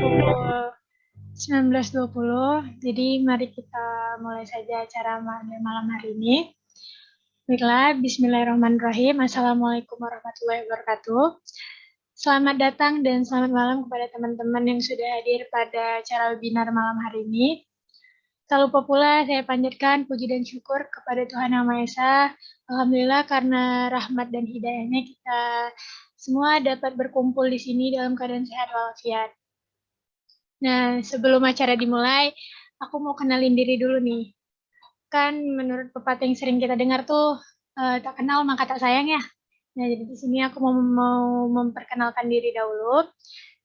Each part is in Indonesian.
pukul 19.20. Jadi mari kita mulai saja acara malam hari ini. Baiklah, bismillahirrahmanirrahim. Assalamualaikum warahmatullahi wabarakatuh. Selamat datang dan selamat malam kepada teman-teman yang sudah hadir pada acara webinar malam hari ini. Tak lupa pula saya panjatkan puji dan syukur kepada Tuhan Yang Maha Esa. Alhamdulillah karena rahmat dan hidayahnya kita semua dapat berkumpul di sini dalam keadaan sehat walafiat. Nah, sebelum acara dimulai, aku mau kenalin diri dulu nih. Kan menurut pepatah yang sering kita dengar tuh, tak kenal maka tak sayang ya. Nah, jadi di sini aku mau memperkenalkan diri dahulu.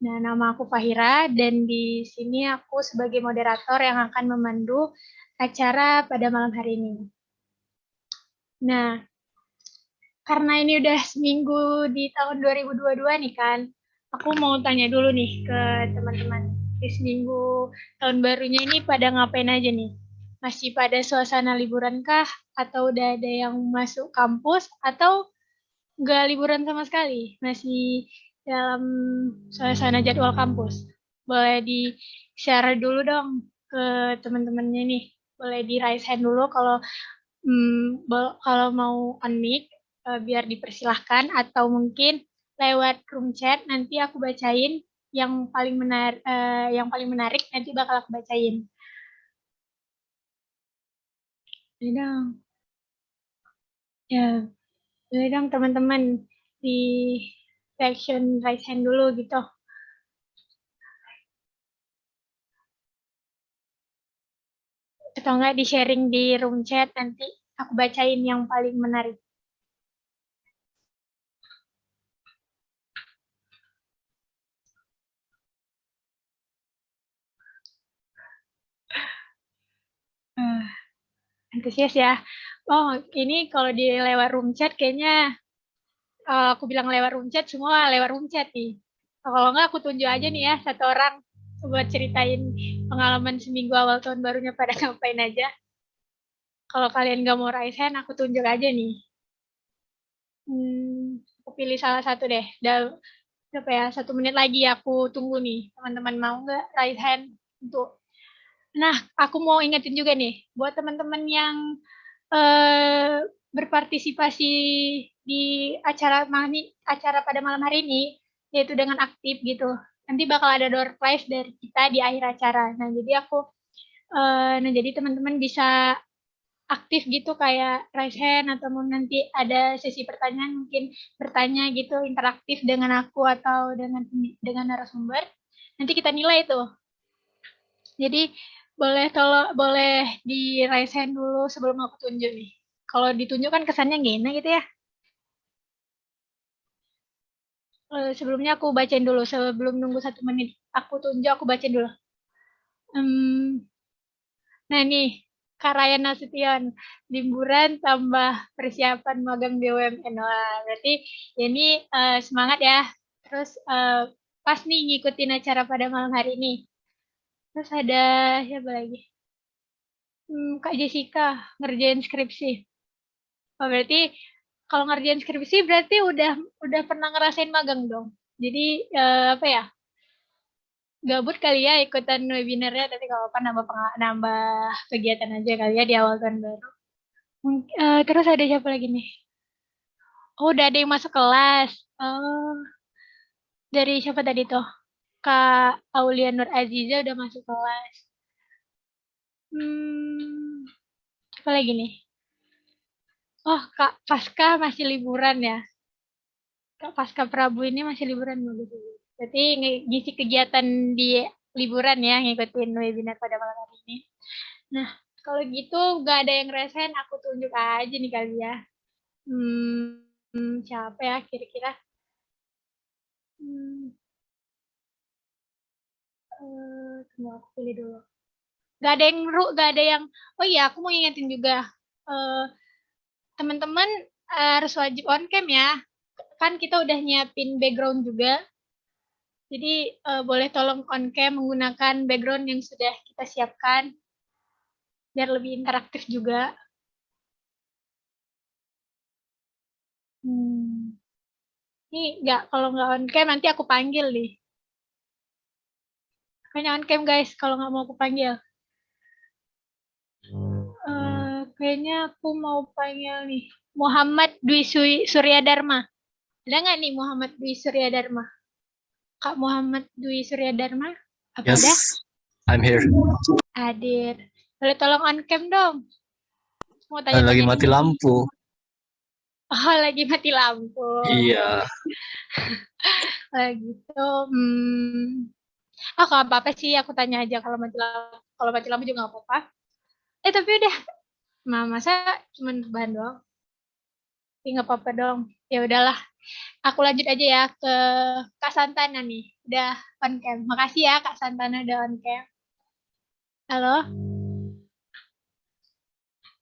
Nah, nama aku Fahira dan di sini aku sebagai moderator yang akan memandu acara pada malam hari ini. Nah, karena ini udah seminggu di tahun 2022 nih kan, aku mau tanya dulu nih ke teman-teman. Di seminggu tahun barunya ini pada ngapain aja nih? Masih pada suasana liburan kah? Atau udah ada yang masuk kampus? Atau nggak liburan sama sekali? Masih dalam suasana jadwal kampus? Boleh di-share dulu dong ke teman-temannya nih. Boleh di raise hand dulu kalau mau unmic, biar dipersilahkan, atau mungkin lewat room chat nanti aku bacain yang paling menarik nanti bakal aku bacain. Boleh dong. Ya, boleh dong teman-teman di section raise hand dulu gitu. Atau enggak di sharing di room chat nanti aku bacain yang paling menarik. Antusias ya. Oh, ini kalau di lewat room chat kayaknya aku bilang lewat room chat, semua lewat room chat nih. Kalau enggak aku tunjuk aja nih ya, satu orang buat ceritain pengalaman seminggu awal tahun barunya pada ngapain aja. Kalau kalian nggak mau raise hand, aku tunjuk aja nih. Aku pilih salah satu deh. Berapa ya? 1 menit lagi aku tunggu nih. Teman-teman mau nggak raise hand untuk. Nah, aku mau ingetin juga nih, buat teman-teman yang berpartisipasi di acara pada malam hari ini, yaitu dengan aktif gitu. Nanti bakal ada door prize dari kita di akhir acara. Nah jadi teman-teman bisa aktif gitu kayak raise hand atau nanti ada sesi pertanyaan mungkin bertanya gitu interaktif dengan aku atau dengan narasumber. Nanti kita nilai tuh. Jadi boleh di raise hand dulu sebelum aku tunjuk nih. Kalau ditunjuk kan kesannya nggak enak gitu ya. Sebelumnya aku bacain dulu sebelum nunggu 1 menit. Aku tunjuk, aku bacain dulu. Nah nih, Kak Ryan Nasution, liburan tambah persiapan magang BUMN. Wah, berarti ya ini semangat ya. Terus pas nih ngikutin acara pada malam hari ini. Terus ada siapa lagi? Kak Jessica ngerjain skripsi. Oh, berarti kalau ngerjain skripsi berarti udah pernah ngerasain magang dong. Jadi apa ya? Gabut kali ya ikutan webinarnya, tapi kalau apa nambah kegiatan aja kali ya di awal tahun baru. Terus ada siapa lagi nih? Oh, udah ada yang masuk kelas. Oh, dari siapa tadi tuh? Kak Aulia Nur Aziza udah masuk kelas. Hmm, Siapa lagi nih? Oh, Kak Pasca masih liburan ya. Kak Pasca Prabu ini masih liburan bagus. Berarti ngisi kegiatan di liburan ya, ngikutin webinar pada malam hari ini. Nah, kalau gitu gak ada yang resen, aku tunjuk aja nih kali ya. Siapa ya kira-kira? Hmm, Tunggu aku pilih dulu. Gak ada yang. Oh iya, aku mau ingetin juga. Eh, Teman-teman harus wajib on cam ya. Kan kita udah nyiapin background juga. Jadi boleh tolong on cam menggunakan background yang sudah kita siapkan biar lebih interaktif juga. Hmm. Ini nggak kalau nggak on cam nanti aku panggil nih. Kayaknya on cam guys, kalau nggak mau aku panggil. Kayaknya aku mau panggil nih Muhammad Dwi Surya Dharma. Ada nggak nih Muhammad Dwi Surya Dharma? Kak Muhammad Dwi Surya Dharma? Apa ada? Yes, I'm here. Hadir. Boleh tolong on cam dong. Mau Lagi tanya-tanya mati nih. lampu. Oh, lagi mati lampu. Iya. Gitu. Kalau apa-apa sih aku tanya aja kalau mati lampu juga nggak apa-apa. Tapi udah, masa cuma bahan doang. Tapi nggak apa-apa dong. Ya udahlah. Aku lanjut aja ya ke Kak Santana nih. Udah on cam. Makasih ya Kak Santana udah on cam. Halo?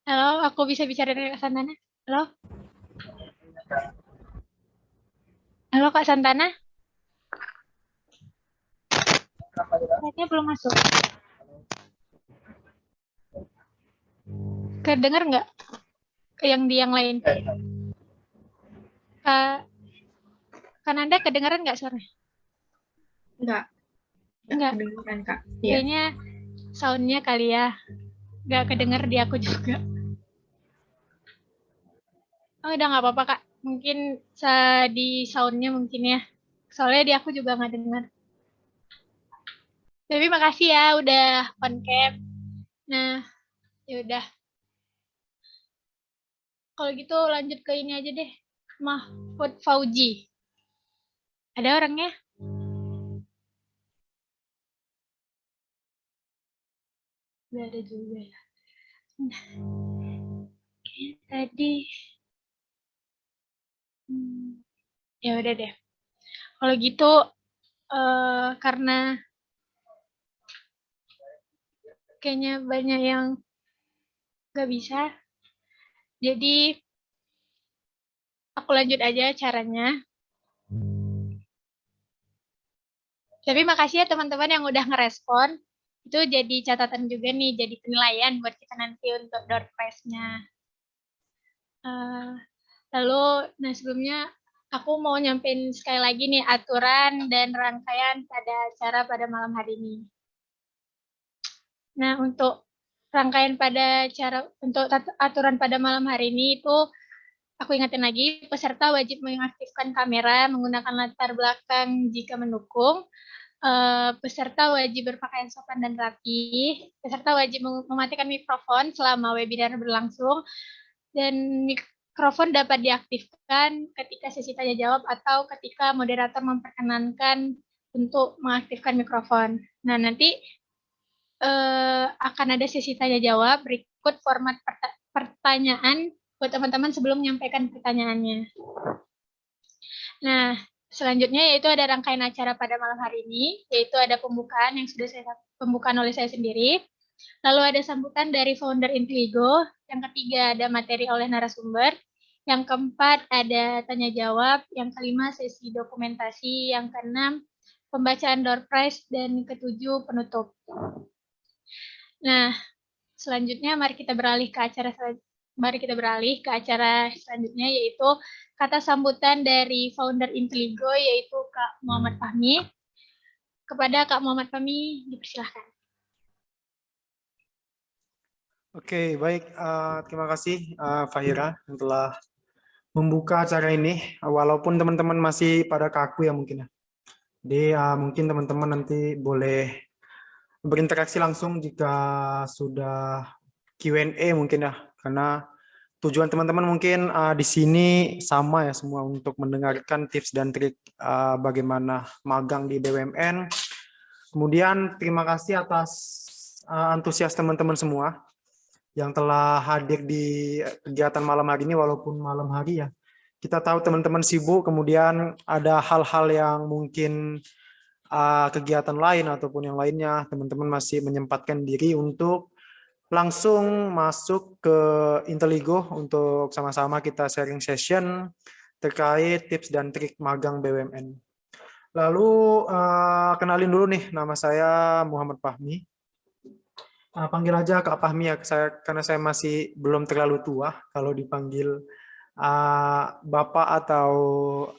Halo, aku bisa bicara dengan Kak Santana? Halo? Halo Kak Santana? Kayaknya belum masuk. Kedengar nggak? Yang di yang lain? Kan Anda kedengaran nggak suaranya? Enggak Enggak. kedengeran Kak. Kayaknya soundnya kali ya. Nggak kedenger di aku juga. Oh, udah nggak apa-apa Kak. Mungkin di soundnya mungkin ya. Soalnya di aku juga nggak dengar. Tapi makasih ya udah on cam. Nah, ya udah. Kalau gitu lanjut ke ini aja deh. Mahfud Fauji. Ada orangnya? Udah ada juga ya. Nah, tadi. Ya udah deh. Kalau gitu, karena kayaknya banyak yang nggak bisa, jadi aku lanjut aja caranya. Tapi makasih ya teman-teman yang udah ngerespon. Itu jadi catatan juga nih, jadi penilaian buat kita nanti untuk door prize-nya. Lalu, nah sebelumnya aku mau nyampein sekali lagi nih aturan dan rangkaian pada acara pada malam hari ini. Nah, untuk untuk aturan pada malam hari ini itu aku ingatin lagi, peserta wajib mengaktifkan kamera menggunakan latar belakang jika mendukung. Peserta wajib berpakaian sopan dan rapi. Peserta wajib mematikan mikrofon selama webinar berlangsung. Dan mikrofon dapat diaktifkan ketika sesi tanya jawab atau ketika moderator memperkenankan untuk mengaktifkan mikrofon. Nah, nanti akan ada sesi tanya jawab berikut format pertanyaan buat teman-teman sebelum menyampaikan pertanyaannya. Nah, selanjutnya yaitu ada rangkaian acara pada malam hari ini, yaitu ada pembukaan yang sudah pembukaan oleh saya sendiri. Lalu ada sambutan dari founder Inteligo, yang ketiga ada materi oleh narasumber, yang keempat ada tanya jawab, yang kelima sesi dokumentasi, yang keenam pembacaan door prize, dan ketujuh penutup. Nah, selanjutnya mari kita beralih ke acara selanjutnya, yaitu kata sambutan dari founder Inteligo, yaitu Kak Muhammad Fahmi. Kepada Kak Muhammad Fahmi, dipersilahkan. Oke, baik. Terima kasih Fahira yang telah membuka acara ini. Walaupun teman-teman masih pada kaku ya mungkin ya. Jadi mungkin teman-teman nanti boleh berinteraksi langsung jika sudah Q&A mungkin ya. Karena tujuan teman-teman mungkin di sini sama ya semua untuk mendengarkan tips dan trik bagaimana magang di BUMN. Kemudian terima kasih atas antusias teman-teman semua yang telah hadir di kegiatan malam hari ini walaupun malam hari ya. Kita tahu teman-teman sibuk, kemudian ada hal-hal yang mungkin kegiatan lain ataupun yang lainnya, teman-teman masih menyempatkan diri untuk langsung masuk ke Inteligo untuk sama-sama kita sharing session terkait tips dan trik magang BUMN. Lalu kenalin dulu nih, nama saya Muhammad Fahmi. Panggil aja Kak Fahmi ya, karena saya masih belum terlalu tua kalau dipanggil Bapak atau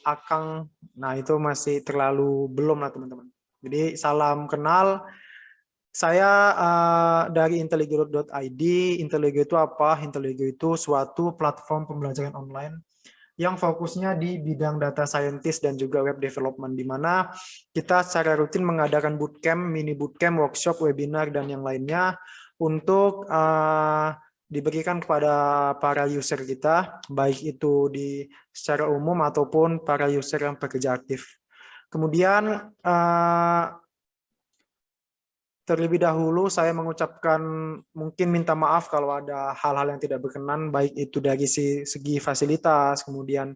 Akang, nah itu masih terlalu belum lah teman-teman. Jadi salam kenal. Saya dari intelligo.id. Intelligo itu apa? Intelligo itu suatu platform pembelajaran online yang fokusnya di bidang data scientist dan juga web development, di mana kita secara rutin mengadakan bootcamp, mini bootcamp, workshop, webinar, dan yang lainnya untuk diberikan kepada para user kita, baik itu secara umum ataupun para user yang bekerja aktif. Kemudian terlebih dahulu saya mengucapkan mungkin minta maaf kalau ada hal-hal yang tidak berkenan, baik itu dari segi fasilitas, kemudian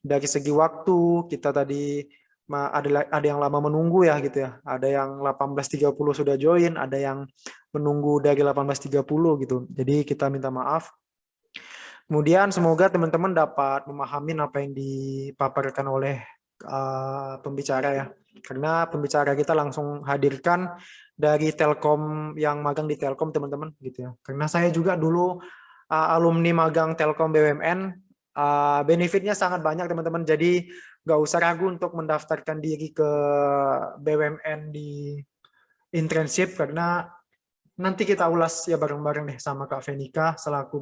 dari segi waktu. Kita tadi ada yang lama menunggu ya gitu ya. Ada yang 18.30 sudah join, ada yang menunggu dari 18.30 gitu. Jadi kita minta maaf. Kemudian semoga teman-teman dapat memahami apa yang dipaparkan oleh pembicara ya. Karena pembicara kita langsung hadirkan dari Telkom yang magang di Telkom teman-teman gitu ya. Karena saya juga dulu alumni magang Telkom BUMN, benefitnya sangat banyak teman-teman. Jadi nggak usah ragu untuk mendaftarkan diri ke BUMN di internship, karena nanti kita ulas ya bareng-bareng deh sama Kak Venika selaku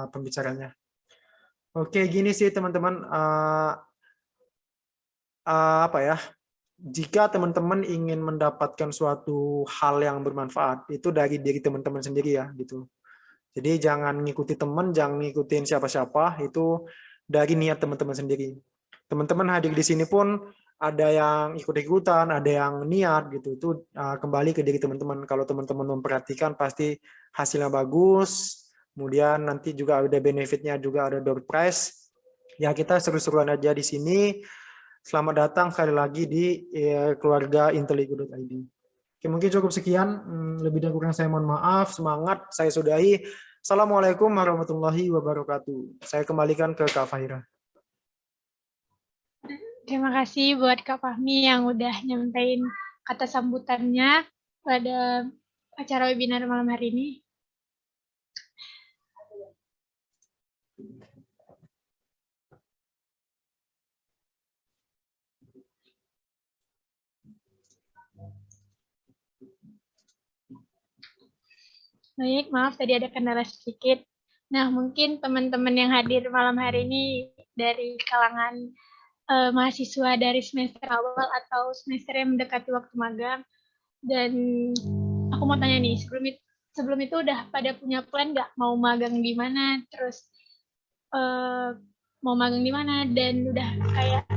pembicaranya. Oke, gini sih teman-teman, apa ya? Jika teman-teman ingin mendapatkan suatu hal yang bermanfaat, itu dari diri teman-teman sendiri ya, gitu. Jadi jangan ngikuti teman, jangan ngikutin siapa-siapa, itu dari niat teman-teman sendiri. Teman-teman hadir di sini pun ada yang ikut-ikutan, ada yang niat gitu. Itu kembali ke diri teman-teman. Kalau teman-teman memperhatikan pasti hasilnya bagus. Kemudian nanti juga ada benefitnya, juga ada door prize. Ya kita seru-seruan aja di sini. Selamat datang sekali lagi di keluarga intelligo.id. Oke, mungkin cukup sekian. Lebih dan kurang saya mohon maaf. Semangat, saya sudahi. Assalamualaikum warahmatullahi wabarakatuh. Saya kembalikan ke Kak Fahira. Terima kasih buat Kak Fahmi yang udah nyampein kata sambutannya pada acara webinar malam hari ini. Baik, maaf tadi ada kendala sedikit. Nah, mungkin teman-teman yang hadir malam hari ini dari kalangan mahasiswa dari semester awal atau semester yang mendekati waktu magang. Dan aku mau tanya nih, sebelum itu udah pada punya plan nggak mau magang di mana, terus mau magang di mana, dan udah kayak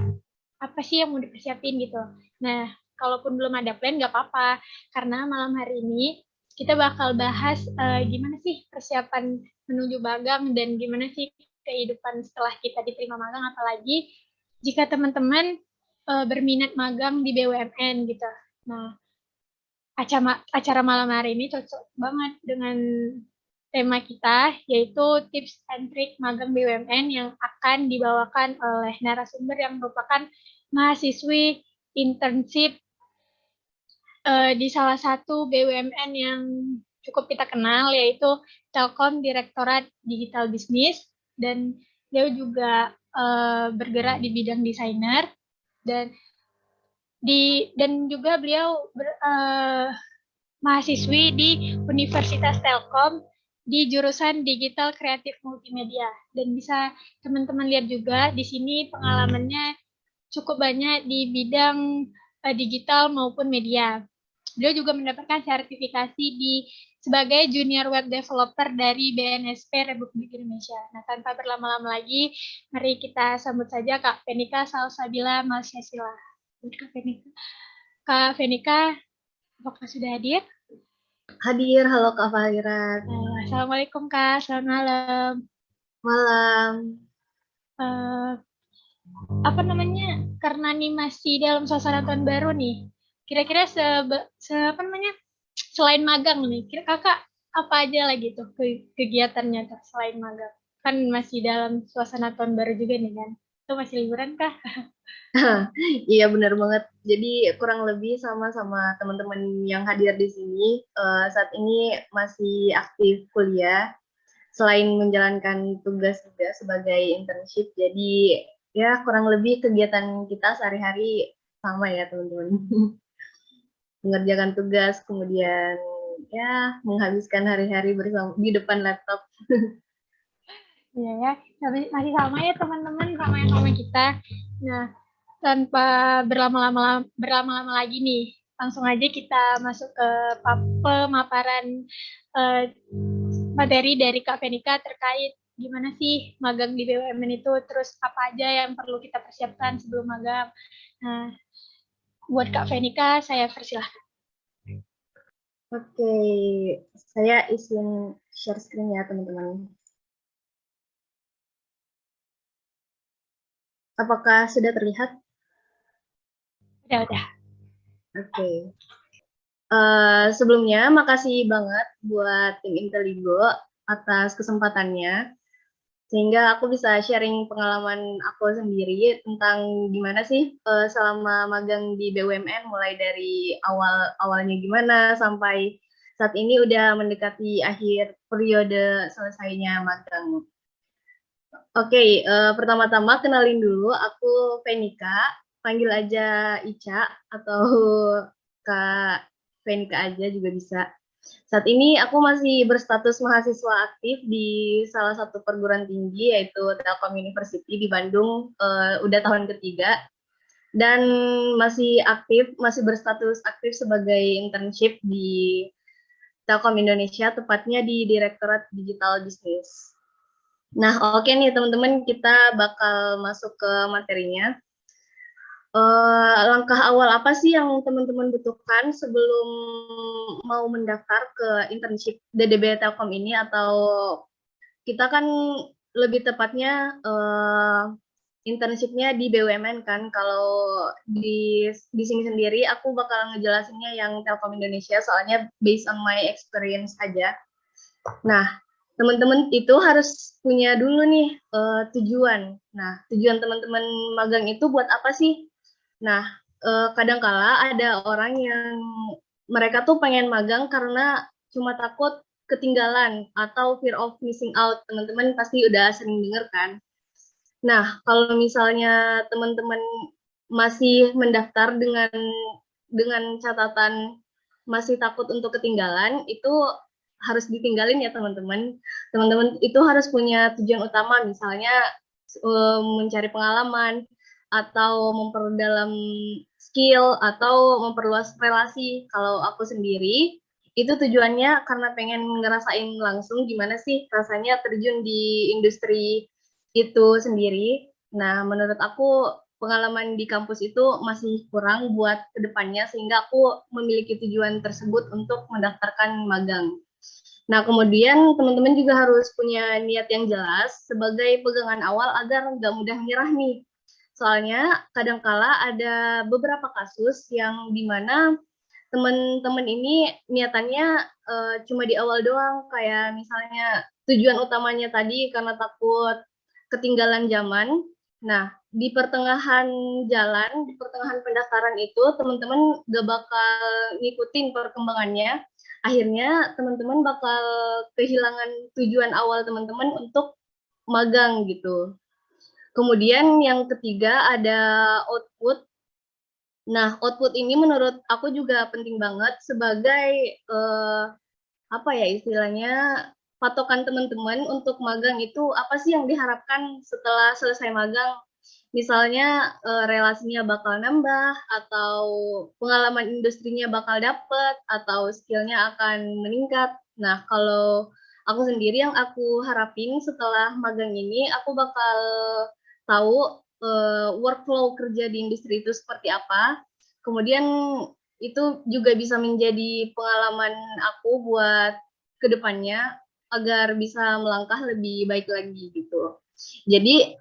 apa sih yang mau dipersiapin gitu. Nah, kalaupun belum ada plan nggak apa-apa, karena malam hari ini kita bakal bahas gimana sih persiapan menuju magang dan gimana sih kehidupan setelah kita diterima magang, apalagi jika teman-teman berminat magang di BUMN gitu. Nah, acara malam hari ini cocok banget dengan tema kita, yaitu tips and trick magang BUMN yang akan dibawakan oleh narasumber yang merupakan mahasiswi internship di salah satu BUMN yang cukup kita kenal, yaitu Telkom Direktorat Digital Business, dan dia juga bergerak di bidang desainer, dan juga beliau mahasiswi di Universitas Telkom di jurusan Digital Kreatif Multimedia. Dan bisa teman-teman lihat juga di sini pengalamannya cukup banyak di bidang digital maupun media. Beliau juga mendapatkan sertifikasi sebagai Junior Web Developer dari BNSP Republik Indonesia. Nah, tanpa berlama-lama lagi, mari kita sambut saja Kak Venika Salsabila Malsyasila. Kak Venika, apakah sudah hadir? Hadir, halo Kak Fahira. Assalamualaikum Kak, selamat malam. Malam. Apa namanya, karena nih masih dalam suasana tahun baru nih, kira-kira selain magang nih, kira kakak apa aja lagi tuh kegiatannya tuh selain magang? Kan masih dalam suasana tahun baru juga nih kan, itu masih liburan kah? Iya benar banget. Jadi kurang lebih sama teman-teman yang hadir di sini saat ini masih aktif kuliah. Selain menjalankan tugas juga sebagai internship, jadi ya kurang lebih kegiatan kita sehari-hari sama ya teman-teman. mengerjakan tugas, kemudian ya menghabiskan hari-hari bersama di depan laptop. Iya ya, tapi masih sama ya teman-teman sama yang sama kita. Nah, tanpa berlama-lama lagi nih, langsung aja kita masuk ke pemaparan materi dari Kak Venika terkait gimana sih magang di BUMN itu, terus apa aja yang perlu kita persiapkan sebelum magang. Nah, buat Kak Venika, saya persilahkan. Oke, saya izin share screen ya teman-teman. Apakah sudah terlihat? Udah. Oke. Sebelumnya, makasih banget buat tim Inteligo atas kesempatannya. Sehingga aku bisa sharing pengalaman aku sendiri tentang gimana sih selama magang di BUMN, mulai dari awalnya gimana sampai saat ini udah mendekati akhir periode selesainya magang. Oke, pertama-tama kenalin dulu, aku Venika, panggil aja Ica atau Kak Venika aja juga bisa. Saat ini aku masih berstatus mahasiswa aktif di salah satu perguruan tinggi, yaitu Telkom University di Bandung, udah tahun ketiga, dan masih berstatus aktif sebagai internship di Telkom Indonesia, tepatnya di Direktorat Digital Business. Nah, oke nih teman-teman, kita bakal masuk ke materinya. Langkah awal apa sih yang teman-teman butuhkan sebelum mau mendaftar ke internship DDB Telkom ini, atau kita kan lebih tepatnya internshipnya di BUMN kan. Kalau di sini sendiri aku bakal ngejelasinnya yang Telkom Indonesia, soalnya based on my experience aja. Nah, teman-teman itu harus punya dulu nih tujuan. Nah, tujuan teman-teman magang itu buat apa sih? Nah, kadangkala ada orang yang mereka tuh pengen magang karena cuma takut ketinggalan atau fear of missing out. Teman-teman pasti udah sering denger kan? Nah, kalau misalnya teman-teman masih mendaftar dengan catatan masih takut untuk ketinggalan, itu harus ditinggalin ya teman-teman. Teman-teman itu harus punya tujuan utama, misalnya mencari pengalaman, atau memperdalam skill, atau memperluas relasi. Kalau aku sendiri, itu tujuannya karena pengen ngerasain langsung gimana sih rasanya terjun di industri itu sendiri. Nah, menurut aku pengalaman di kampus itu masih kurang buat kedepannya, sehingga aku memiliki tujuan tersebut untuk mendaftarkan magang. Nah, kemudian teman-teman juga harus punya niat yang jelas sebagai pegangan awal agar nggak mudah menyerah nih. Soalnya kadangkala ada beberapa kasus yang dimana teman-teman ini niatannya cuma di awal doang, kayak misalnya tujuan utamanya tadi karena takut ketinggalan zaman. Nah, di pertengahan jalan, di pertengahan pendaftaran itu, teman-teman gak bakal ngikutin perkembangannya. Akhirnya teman-teman bakal kehilangan tujuan awal teman-teman untuk magang gitu. Kemudian yang ketiga ada output. Nah, output ini menurut aku juga penting banget sebagai apa ya istilahnya, patokan teman-teman untuk magang itu apa sih yang diharapkan setelah selesai magang. Misalnya relasinya bakal nambah, atau pengalaman industrinya bakal dapet, atau skillnya akan meningkat. Nah, kalau aku sendiri yang aku harapin setelah magang ini, aku bakal tahu workflow kerja di industri itu seperti apa. Kemudian itu juga bisa menjadi pengalaman aku buat kedepannya agar bisa melangkah lebih baik lagi gitu. Jadi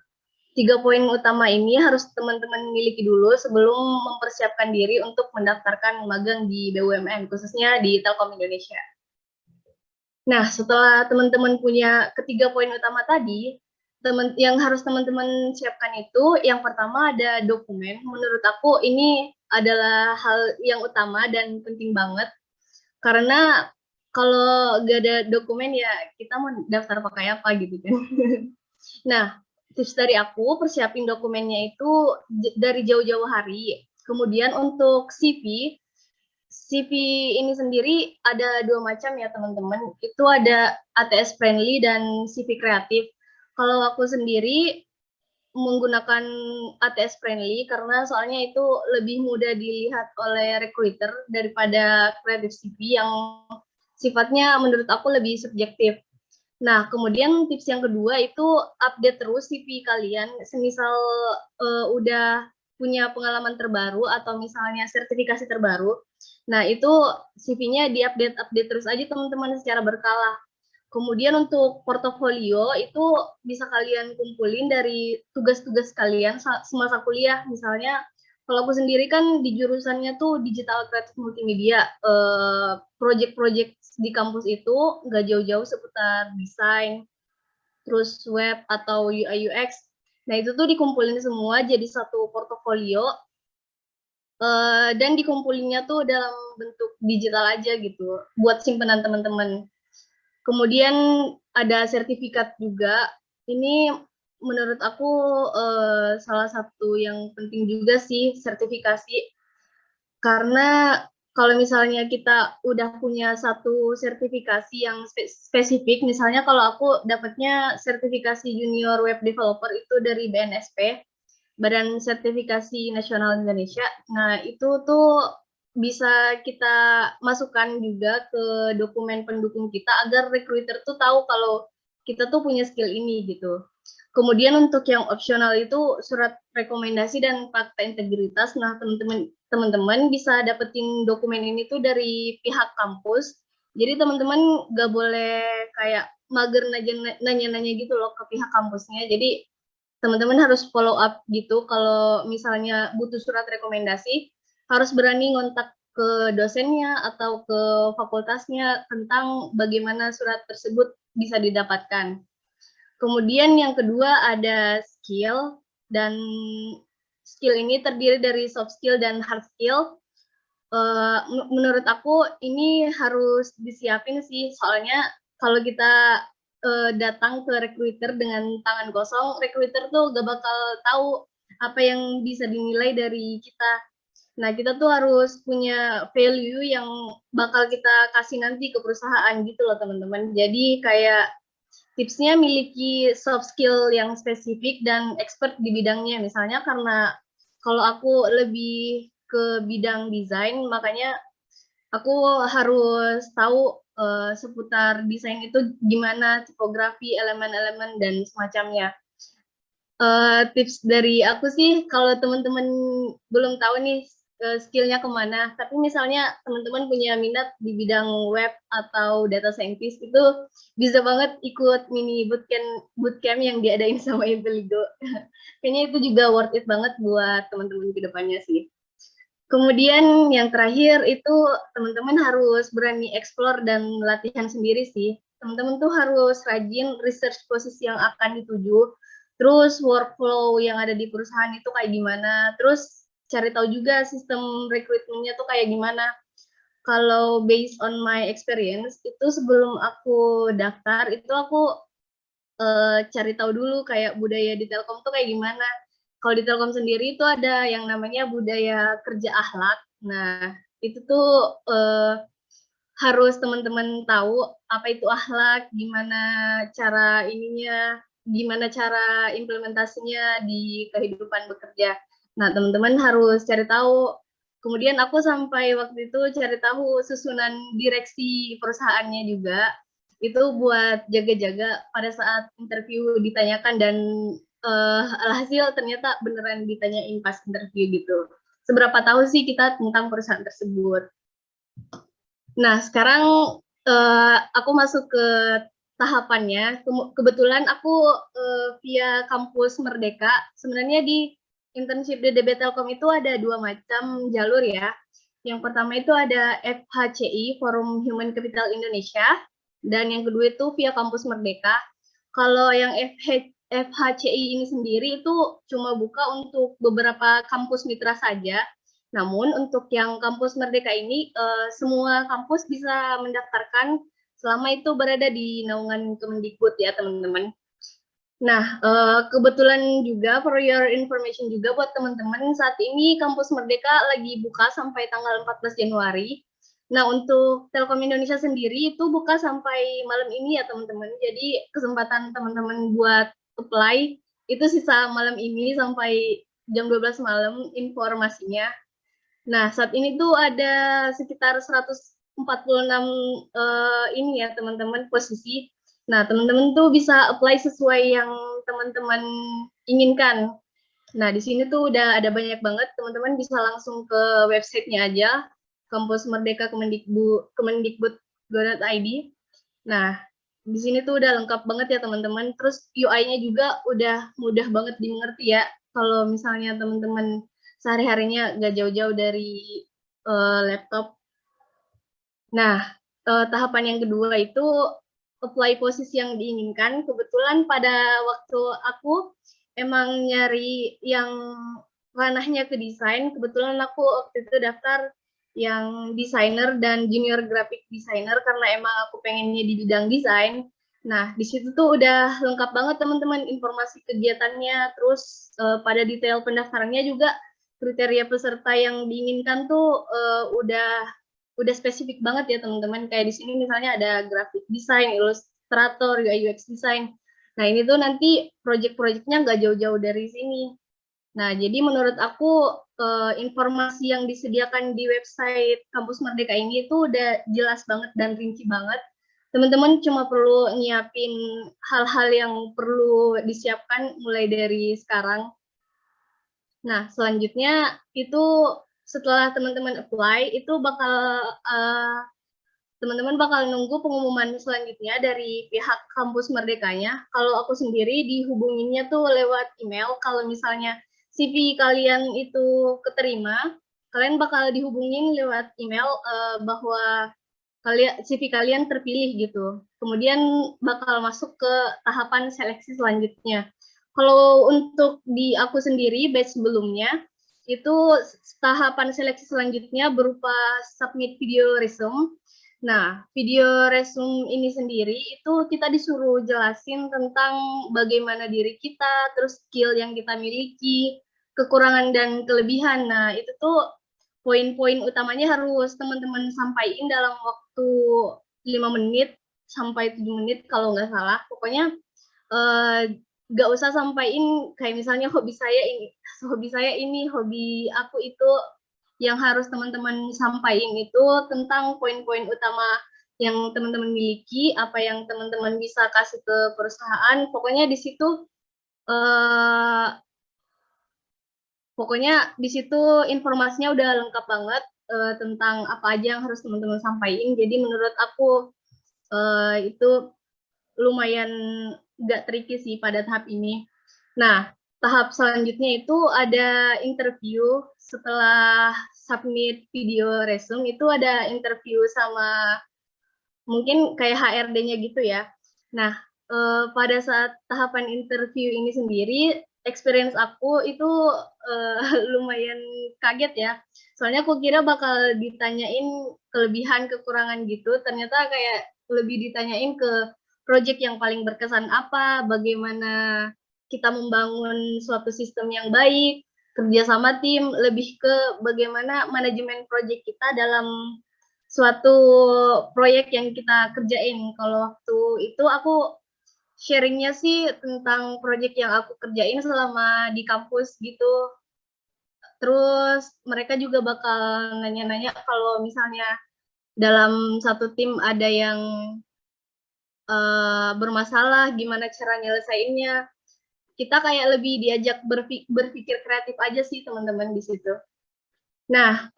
3 poin utama ini harus teman-teman miliki dulu sebelum mempersiapkan diri untuk mendaftarkan magang di BUMN, khususnya di Telkom Indonesia. Nah, setelah teman-teman punya ketiga poin utama tadi, yang harus teman-teman siapkan itu, yang pertama ada dokumen. Menurut aku ini adalah hal yang utama dan penting banget, karena kalau gak ada dokumen ya kita mau daftar pakai apa gitu kan. Nah, tips dari aku, persiapin dokumennya itu dari jauh-jauh hari. Kemudian untuk CV CV ini sendiri ada 2 macam ya teman-teman. Itu ada ATS friendly dan CV kreatif. Kalau aku sendiri menggunakan ATS friendly karena soalnya itu lebih mudah dilihat oleh recruiter daripada creative CV yang sifatnya menurut aku lebih subjektif. Nah, kemudian tips yang kedua itu update terus CV kalian, semisal udah punya pengalaman terbaru atau misalnya sertifikasi terbaru. Nah, itu CV-nya diupdate terus aja teman-teman secara berkala. Kemudian untuk portofolio itu bisa kalian kumpulin dari tugas-tugas kalian semasa kuliah. Misalnya kalau aku sendiri kan di jurusannya tuh digital kreatif multimedia. Project-project di kampus itu nggak jauh-jauh seputar desain, terus web atau UI UX. Nah itu tuh dikumpulin semua jadi satu portofolio dan dikumpulinnya tuh dalam bentuk digital aja gitu buat simpenan teman-teman. Kemudian ada sertifikat juga. Ini menurut aku salah satu yang penting juga sih sertifikasi. Karena kalau misalnya kita udah punya satu sertifikasi yang spesifik, misalnya kalau aku dapatnya sertifikasi junior web developer itu dari BNSP, Badan Sertifikasi Nasional Indonesia. Nah, itu tuh bisa kita masukkan juga ke dokumen pendukung kita agar recruiter tuh tahu kalau kita tuh punya skill ini gitu. Kemudian untuk yang opsional itu surat rekomendasi dan fakta integritas. Nah, teman-teman bisa dapetin dokumen ini tuh dari pihak kampus. Jadi teman-teman nggak boleh kayak mager nanya-nanya gitu loh ke pihak kampusnya. Jadi teman-teman harus follow up gitu. Kalau misalnya butuh surat rekomendasi, harus berani ngontak ke dosennya atau ke fakultasnya tentang bagaimana surat tersebut bisa didapatkan. Kemudian yang kedua ada skill, dan skill ini terdiri dari soft skill dan hard skill. Menurut aku ini harus disiapin sih, soalnya kalau kita datang ke recruiter dengan tangan kosong, recruiter tuh gak bakal tahu apa yang bisa dinilai dari kita. Nah, kita tuh harus punya value yang bakal kita kasih nanti ke perusahaan gitu loh teman-teman. Jadi kayak tipsnya miliki soft skill yang spesifik dan expert di bidangnya. Misalnya karena kalau aku lebih ke bidang desain, makanya aku harus tahu seputar desain itu gimana, tipografi, elemen-elemen, dan semacamnya. Tips dari aku sih, kalau teman-teman belum tahu nih skillnya kemana, tapi misalnya teman-teman punya minat di bidang web atau data scientist, itu bisa banget ikut mini bootcamp yang diadain sama Inteligo. Kayaknya itu juga worth it banget buat teman-teman ke depannya sih. Kemudian yang terakhir itu teman-teman harus berani explore dan latihan sendiri sih. Teman-teman tuh harus rajin research posisi yang akan dituju, terus workflow yang ada di perusahaan itu kayak gimana, terus cari tahu juga sistem rekrutmennya tuh kayak gimana. Kalau based on my experience, itu sebelum aku daftar, itu aku cari tahu dulu kayak budaya di Telkom tuh kayak gimana. Kalau di Telkom sendiri itu ada yang namanya budaya kerja akhlak. Nah, itu tuh harus teman-teman tahu apa itu akhlak, gimana cara ininya, gimana cara implementasinya di kehidupan bekerja. Nah, teman-teman harus cari tahu. Kemudian aku sampai waktu itu cari tahu susunan direksi perusahaannya juga. Itu buat jaga-jaga pada saat interview ditanyakan, dan alhasil ternyata beneran ditanyain pas interview gitu. Seberapa tahu sih kita tentang perusahaan tersebut. Nah, sekarang aku masuk ke tahapannya. Kebetulan aku via kampus Merdeka. Sebenarnya di internship di DB Telkom itu ada 2 macam jalur ya. Yang pertama itu ada FHCI, Forum Human Capital Indonesia, dan yang kedua itu via kampus Merdeka. Kalau yang FHCI ini sendiri itu cuma buka untuk beberapa kampus mitra saja. Namun untuk yang kampus Merdeka ini, semua kampus bisa mendaftarkan selama itu berada di naungan Kemendikbud ya teman-teman. Nah, kebetulan juga for your information juga buat teman-teman, saat ini Kampus Merdeka lagi buka sampai tanggal 14 Januari. Nah, untuk Telkom Indonesia sendiri itu buka sampai malam ini ya teman-teman. Jadi kesempatan teman-teman buat apply itu sisa malam ini sampai jam 12 malam informasinya. Nah, saat ini tuh ada sekitar 146 ini ya teman-teman posisi. Nah, teman-teman tuh bisa apply sesuai yang teman-teman inginkan. Nah, di sini tuh udah ada banyak banget, teman-teman bisa langsung ke websitenya aja, Kampus Merdeka Kemendikbud.go.id. Nah, di sini tuh udah lengkap banget ya teman-teman. Terus UI-nya juga udah mudah banget dimengerti ya. Kalau misalnya teman-teman sehari-harinya nggak jauh-jauh dari laptop. Nah, tahapan yang kedua itu apply posisi yang diinginkan. Kebetulan pada waktu aku emang nyari yang ranahnya ke desain. Kebetulan aku waktu itu daftar yang desainer dan junior graphic designer karena emang aku pengennya di bidang desain. Nah, di situ tuh udah lengkap banget teman-teman informasi kegiatannya, terus pada detail pendaftarannya juga kriteria peserta yang diinginkan tuh udah spesifik banget ya teman-teman. Kayak di sini misalnya ada graphic design, ilustrator, UI UX design. Nah, ini tuh nanti project-projectnya nggak jauh-jauh dari sini. Nah, jadi menurut aku informasi yang disediakan di website Kampus Merdeka ini itu udah jelas banget dan rinci banget. Teman-teman cuma perlu nyiapin hal-hal yang perlu disiapkan mulai dari sekarang. Nah, selanjutnya itu setelah teman-teman apply, itu teman-teman bakal nunggu pengumuman selanjutnya dari pihak kampus Merdekanya. Kalau aku sendiri dihubunginnya tuh lewat email. Kalau misalnya CV kalian itu keterima, kalian bakal dihubungin lewat email bahwa CV kalian terpilih gitu. Kemudian bakal masuk ke tahapan seleksi selanjutnya. Kalau untuk di aku sendiri batch sebelumnya itu tahapan seleksi selanjutnya berupa submit video resume. Nah, video resume ini sendiri itu kita disuruh jelasin tentang bagaimana diri kita, terus skill yang kita miliki, kekurangan dan kelebihan. Nah, itu tuh poin-poin utamanya harus teman-teman sampaikan dalam waktu 5 menit sampai 7 menit kalau nggak salah. Pokoknya nggak usah sampaikan kayak misalnya hobi saya ini, hobi aku itu. Yang harus teman-teman sampaikan itu tentang poin-poin utama yang teman-teman miliki, apa yang teman-teman bisa kasih ke perusahaan. Pokoknya di situ informasinya udah lengkap banget tentang apa aja yang harus teman-teman sampaikan. Jadi menurut aku itu lumayan nggak tricky sih pada tahap ini. Nah, tahap selanjutnya itu ada interview. Setelah submit video resume itu ada interview sama mungkin kayak HRD-nya gitu ya. Nah, pada saat tahapan interview ini sendiri, experience aku itu lumayan kaget ya. Soalnya aku kira bakal ditanyain kelebihan, kekurangan gitu. Ternyata kayak lebih ditanyain ke project yang paling berkesan apa, bagaimana kita membangun suatu sistem yang baik, kerja sama tim, lebih ke bagaimana manajemen project kita dalam suatu proyek yang kita kerjain. Kalau waktu itu aku sharingnya sih tentang proyek yang aku kerjain selama di kampus gitu. Terus mereka juga bakal nanya-nanya kalau misalnya dalam satu tim ada yang bermasalah, gimana cara nyelesainnya. Kita kayak lebih diajak berpikir kreatif aja sih teman-teman di situ. Nah,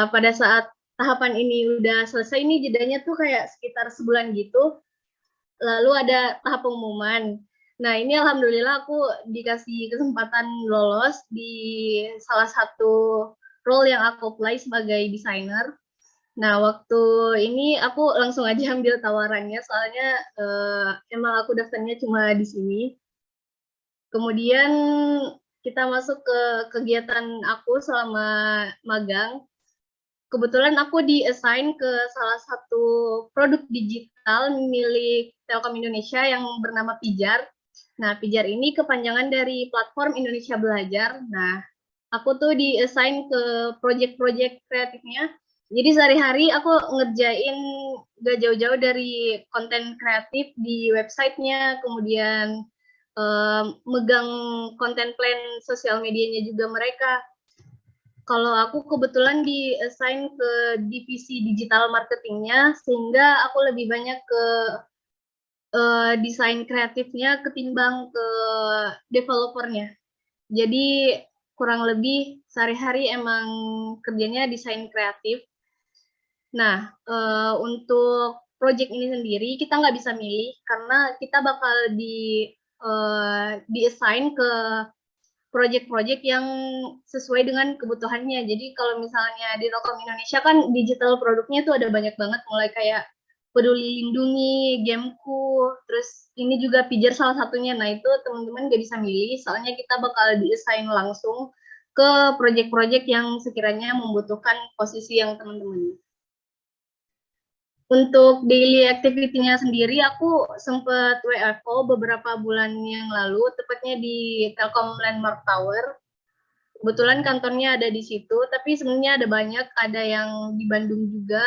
pada saat tahapan ini udah selesai, ini jedanya tuh kayak sekitar sebulan gitu. Lalu ada tahap pengumuman. Nah, ini alhamdulillah aku dikasih kesempatan lolos di salah satu role yang aku apply sebagai desainer. Nah, waktu ini aku langsung aja ambil tawarannya, soalnya emang aku daftarnya cuma di sini. Kemudian kita masuk ke kegiatan aku selama magang. Kebetulan aku di-assign ke salah satu produk digital milik Telkom Indonesia yang bernama Pijar. Nah, Pijar ini kepanjangan dari Platform Indonesia Belajar. Nah, aku tuh di-assign ke project-project kreatifnya. Jadi sehari-hari aku ngerjain gak jauh-jauh dari konten kreatif di websitenya, kemudian megang konten plan sosial medianya juga mereka. Kalau aku kebetulan di-assign ke divisi digital marketingnya, sehingga aku lebih banyak ke desain kreatifnya ketimbang ke developernya. Jadi kurang lebih sehari-hari emang kerjanya desain kreatif. Nah, untuk project ini sendiri kita nggak bisa milih karena kita bakal di-assign ke project-project yang sesuai dengan kebutuhannya. Jadi kalau misalnya di Telkom Indonesia kan digital produknya tuh ada banyak banget, mulai kayak Peduli Lindungi, Gameku, terus ini juga Pijar salah satunya. Nah itu teman-teman nggak bisa milih, soalnya kita bakal di-assign langsung ke project-project yang sekiranya membutuhkan posisi yang teman-teman. Untuk daily activity-nya sendiri, aku sempat WFO beberapa bulan yang lalu, tepatnya di Telkom Landmark Tower. Kebetulan kantornya ada di situ, tapi sebenarnya ada banyak, ada yang di Bandung juga,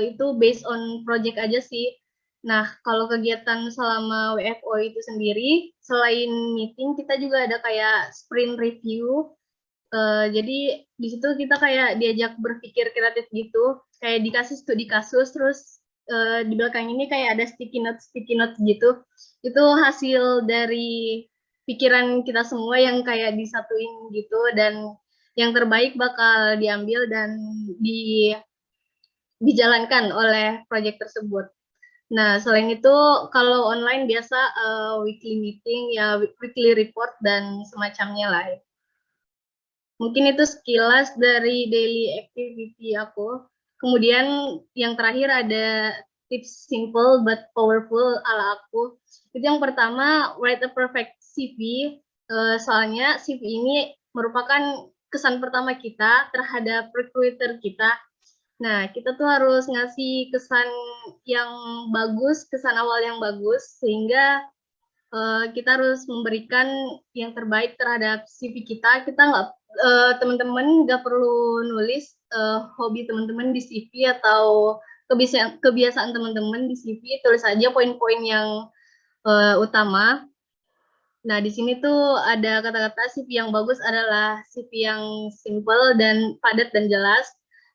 itu based on project aja sih. Nah, kalau kegiatan selama WFO itu sendiri, selain meeting, kita juga ada kayak sprint review. Jadi di situ kita kayak diajak berpikir kreatif gitu, kayak dikasih studi kasus, terus di belakang ini kayak ada sticky notes gitu. Itu hasil dari pikiran kita semua yang kayak disatuin gitu, dan yang terbaik bakal diambil dan dijalankan oleh proyek tersebut. Nah, selain itu kalau online biasa weekly meeting, ya weekly report dan semacamnya lah. Mungkin itu sekilas dari daily activity aku. Kemudian yang terakhir ada tips simple but powerful ala aku. Itu yang pertama, write a perfect CV. Soalnya CV ini merupakan kesan pertama kita terhadap recruiter kita. Nah, kita tuh harus ngasih kesan yang bagus, kesan awal yang bagus, sehingga kita harus memberikan yang terbaik terhadap CV kita. Kita nggak, teman-teman nggak perlu nulis hobi teman-teman di CV atau kebiasaan teman-teman di CV, tulis aja poin-poin yang utama. Nah, di sini tuh ada kata-kata CV yang bagus adalah CV yang simple dan padat dan jelas.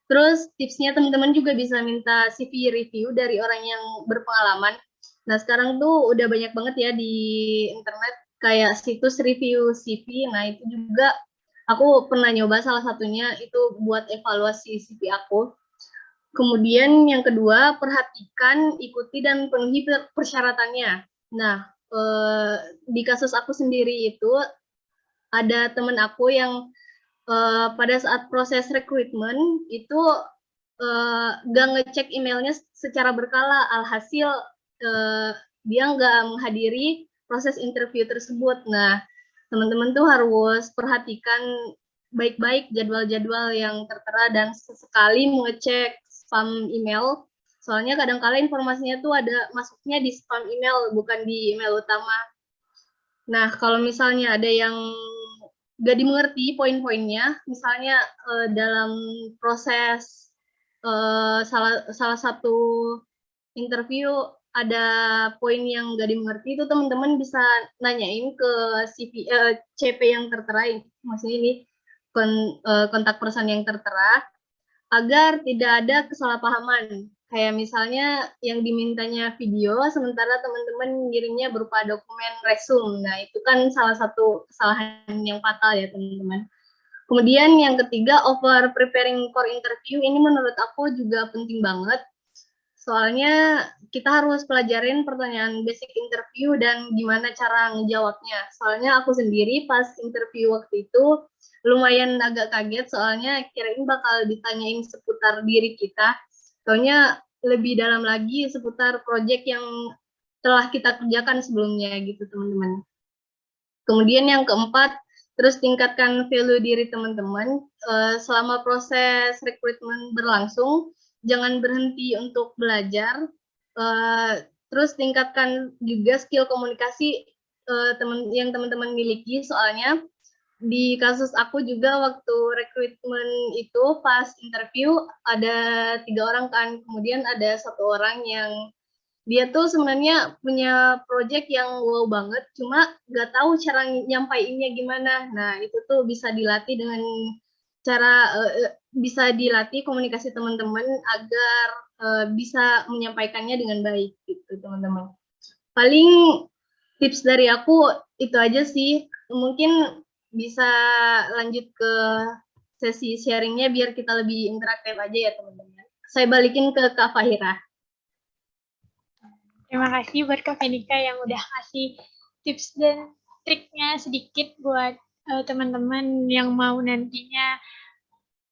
Terus tipsnya teman-teman juga bisa minta CV review dari orang yang berpengalaman. Nah, sekarang tuh udah banyak banget ya di internet kayak situs review CV. Nah, itu juga aku pernah nyoba salah satunya itu buat evaluasi CV aku. Kemudian yang kedua, perhatikan, ikuti, dan penuhi persyaratannya. Nah, di kasus aku sendiri itu ada temen aku yang pada saat proses rekrutmen itu gak ngecek emailnya secara berkala, alhasil dia nggak menghadiri proses interview tersebut. Nah, teman-teman tuh harus perhatikan baik-baik jadwal-jadwal yang tertera dan sesekali mengecek spam email. Soalnya kadang-kala informasinya tuh ada masuknya di spam email, bukan di email utama. Nah, kalau misalnya ada yang nggak dimengerti poin-poinnya, misalnya dalam proses salah satu interview ada poin yang nggak dimengerti, itu teman-teman bisa nanyain ke CP yang tertera, maksudnya ini kontak person yang tertera, agar tidak ada kesalahpahaman. Kayak misalnya yang dimintanya video, sementara teman-teman ngirimnya berupa dokumen resume. Nah, itu kan salah satu kesalahan yang fatal ya, teman-teman. Kemudian yang ketiga, over preparing for interview. Ini menurut aku juga penting banget. Soalnya kita harus pelajarin pertanyaan basic interview dan gimana cara ngejawabnya. Soalnya aku sendiri pas interview waktu itu lumayan agak kaget, soalnya kirain bakal ditanyain seputar diri kita. Soalnya lebih dalam lagi seputar project yang telah kita kerjakan sebelumnya gitu, teman-teman. Kemudian yang keempat, terus tingkatkan value diri teman-teman. Selama proses rekrutmen berlangsung, jangan berhenti untuk belajar. Terus tingkatkan juga skill komunikasi teman-teman miliki, soalnya di kasus aku juga waktu rekrutmen itu pas interview ada 3 orang kan, kemudian ada 1 orang yang dia tuh sebenarnya punya project yang wow banget, cuma nggak tahu cara nyampaiinnya gimana. Nah itu tuh bisa dilatih dengan cara bisa dilatih komunikasi teman-teman agar bisa menyampaikannya dengan baik gitu teman-teman. Paling tips dari aku itu aja sih. Mungkin bisa lanjut ke sesi sharingnya biar kita lebih interaktif aja ya teman-teman. Saya balikin ke Kak Fahira. Terima kasih buat Kak Venika yang udah kasih tips dan triknya sedikit buat teman-teman yang mau nantinya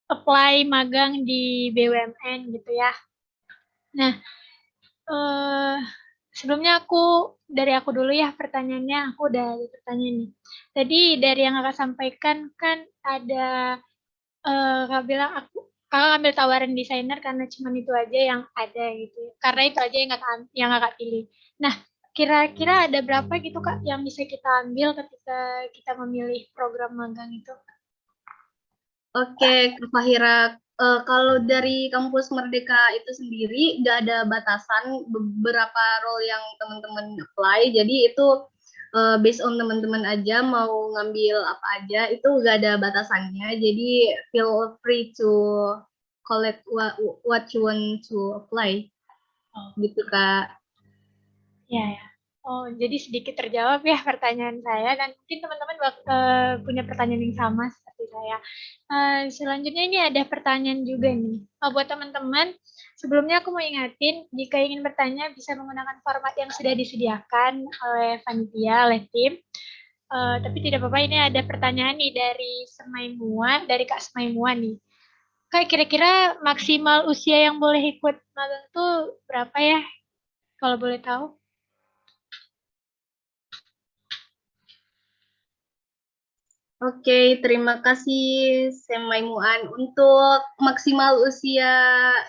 apply magang di BUMN gitu ya. Nah, sebelumnya dari aku dulu ya pertanyaannya, aku udah ada pertanyaan nih. Tadi dari yang Kakak sampaikan kan ada Kakak bilang Kakak ambil tawaran desainer karena cuma itu aja yang ada gitu. Karena itu aja yang Kakak pilih. Nah, kira-kira ada berapa gitu Kak yang bisa kita ambil ketika kita memilih program magang itu? Oke, Kak Fahira, kalau dari kampus Merdeka itu sendiri nggak ada batasan beberapa role yang teman-teman apply, jadi itu based on teman-teman aja mau ngambil apa aja, itu nggak ada batasannya, jadi feel free to collect what you want to apply, gitu Kak. Ya, ya. Oh, jadi sedikit terjawab ya pertanyaan saya dan mungkin teman-teman punya pertanyaan yang sama seperti saya. Selanjutnya ini ada pertanyaan juga nih. Buat teman-teman, sebelumnya aku mau ingatin, jika ingin bertanya bisa menggunakan format yang sudah disediakan oleh panitia, oleh tim. Tapi tidak apa-apa, ini ada pertanyaan nih dari dari Kak Semaimua nih. Kak, kira-kira maksimal usia yang boleh ikut magang tuh berapa ya? Kalau boleh tahu? Oke, terima kasih Semaimuan. Untuk maksimal usia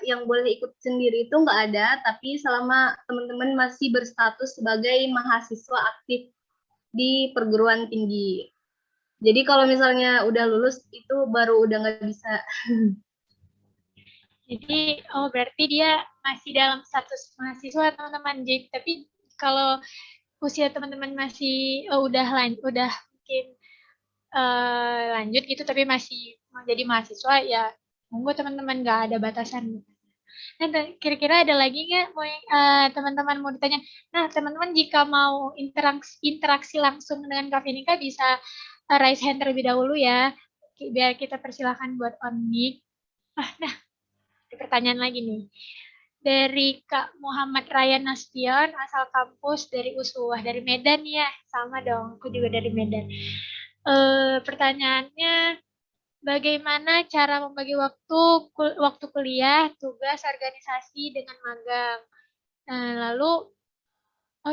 yang boleh ikut sendiri itu nggak ada, tapi selama teman-teman masih berstatus sebagai mahasiswa aktif di perguruan tinggi. Jadi kalau misalnya udah lulus itu baru udah nggak bisa. Jadi, berarti dia masih dalam status mahasiswa teman-teman. Jadi, tapi kalau usia teman-teman masih udah mungkin lanjut gitu, tapi masih menjadi mahasiswa ya, monggo teman-teman nggak ada batasan. Nah, kira-kira ada lagi nggak teman-teman mau ditanya? Nah, teman-teman jika mau interaksi langsung dengan Kak Venika bisa raise hand terlebih dahulu ya, biar kita persilahkan buat on mic. Nah, pertanyaan lagi nih. Dari Kak Muhammad Ryan Nastion, asal kampus dari USUH, dari Medan ya. Sama dong, aku juga dari Medan. Pertanyaannya, bagaimana cara membagi waktu kuliah, tugas, organisasi dengan magang? Nah, lalu,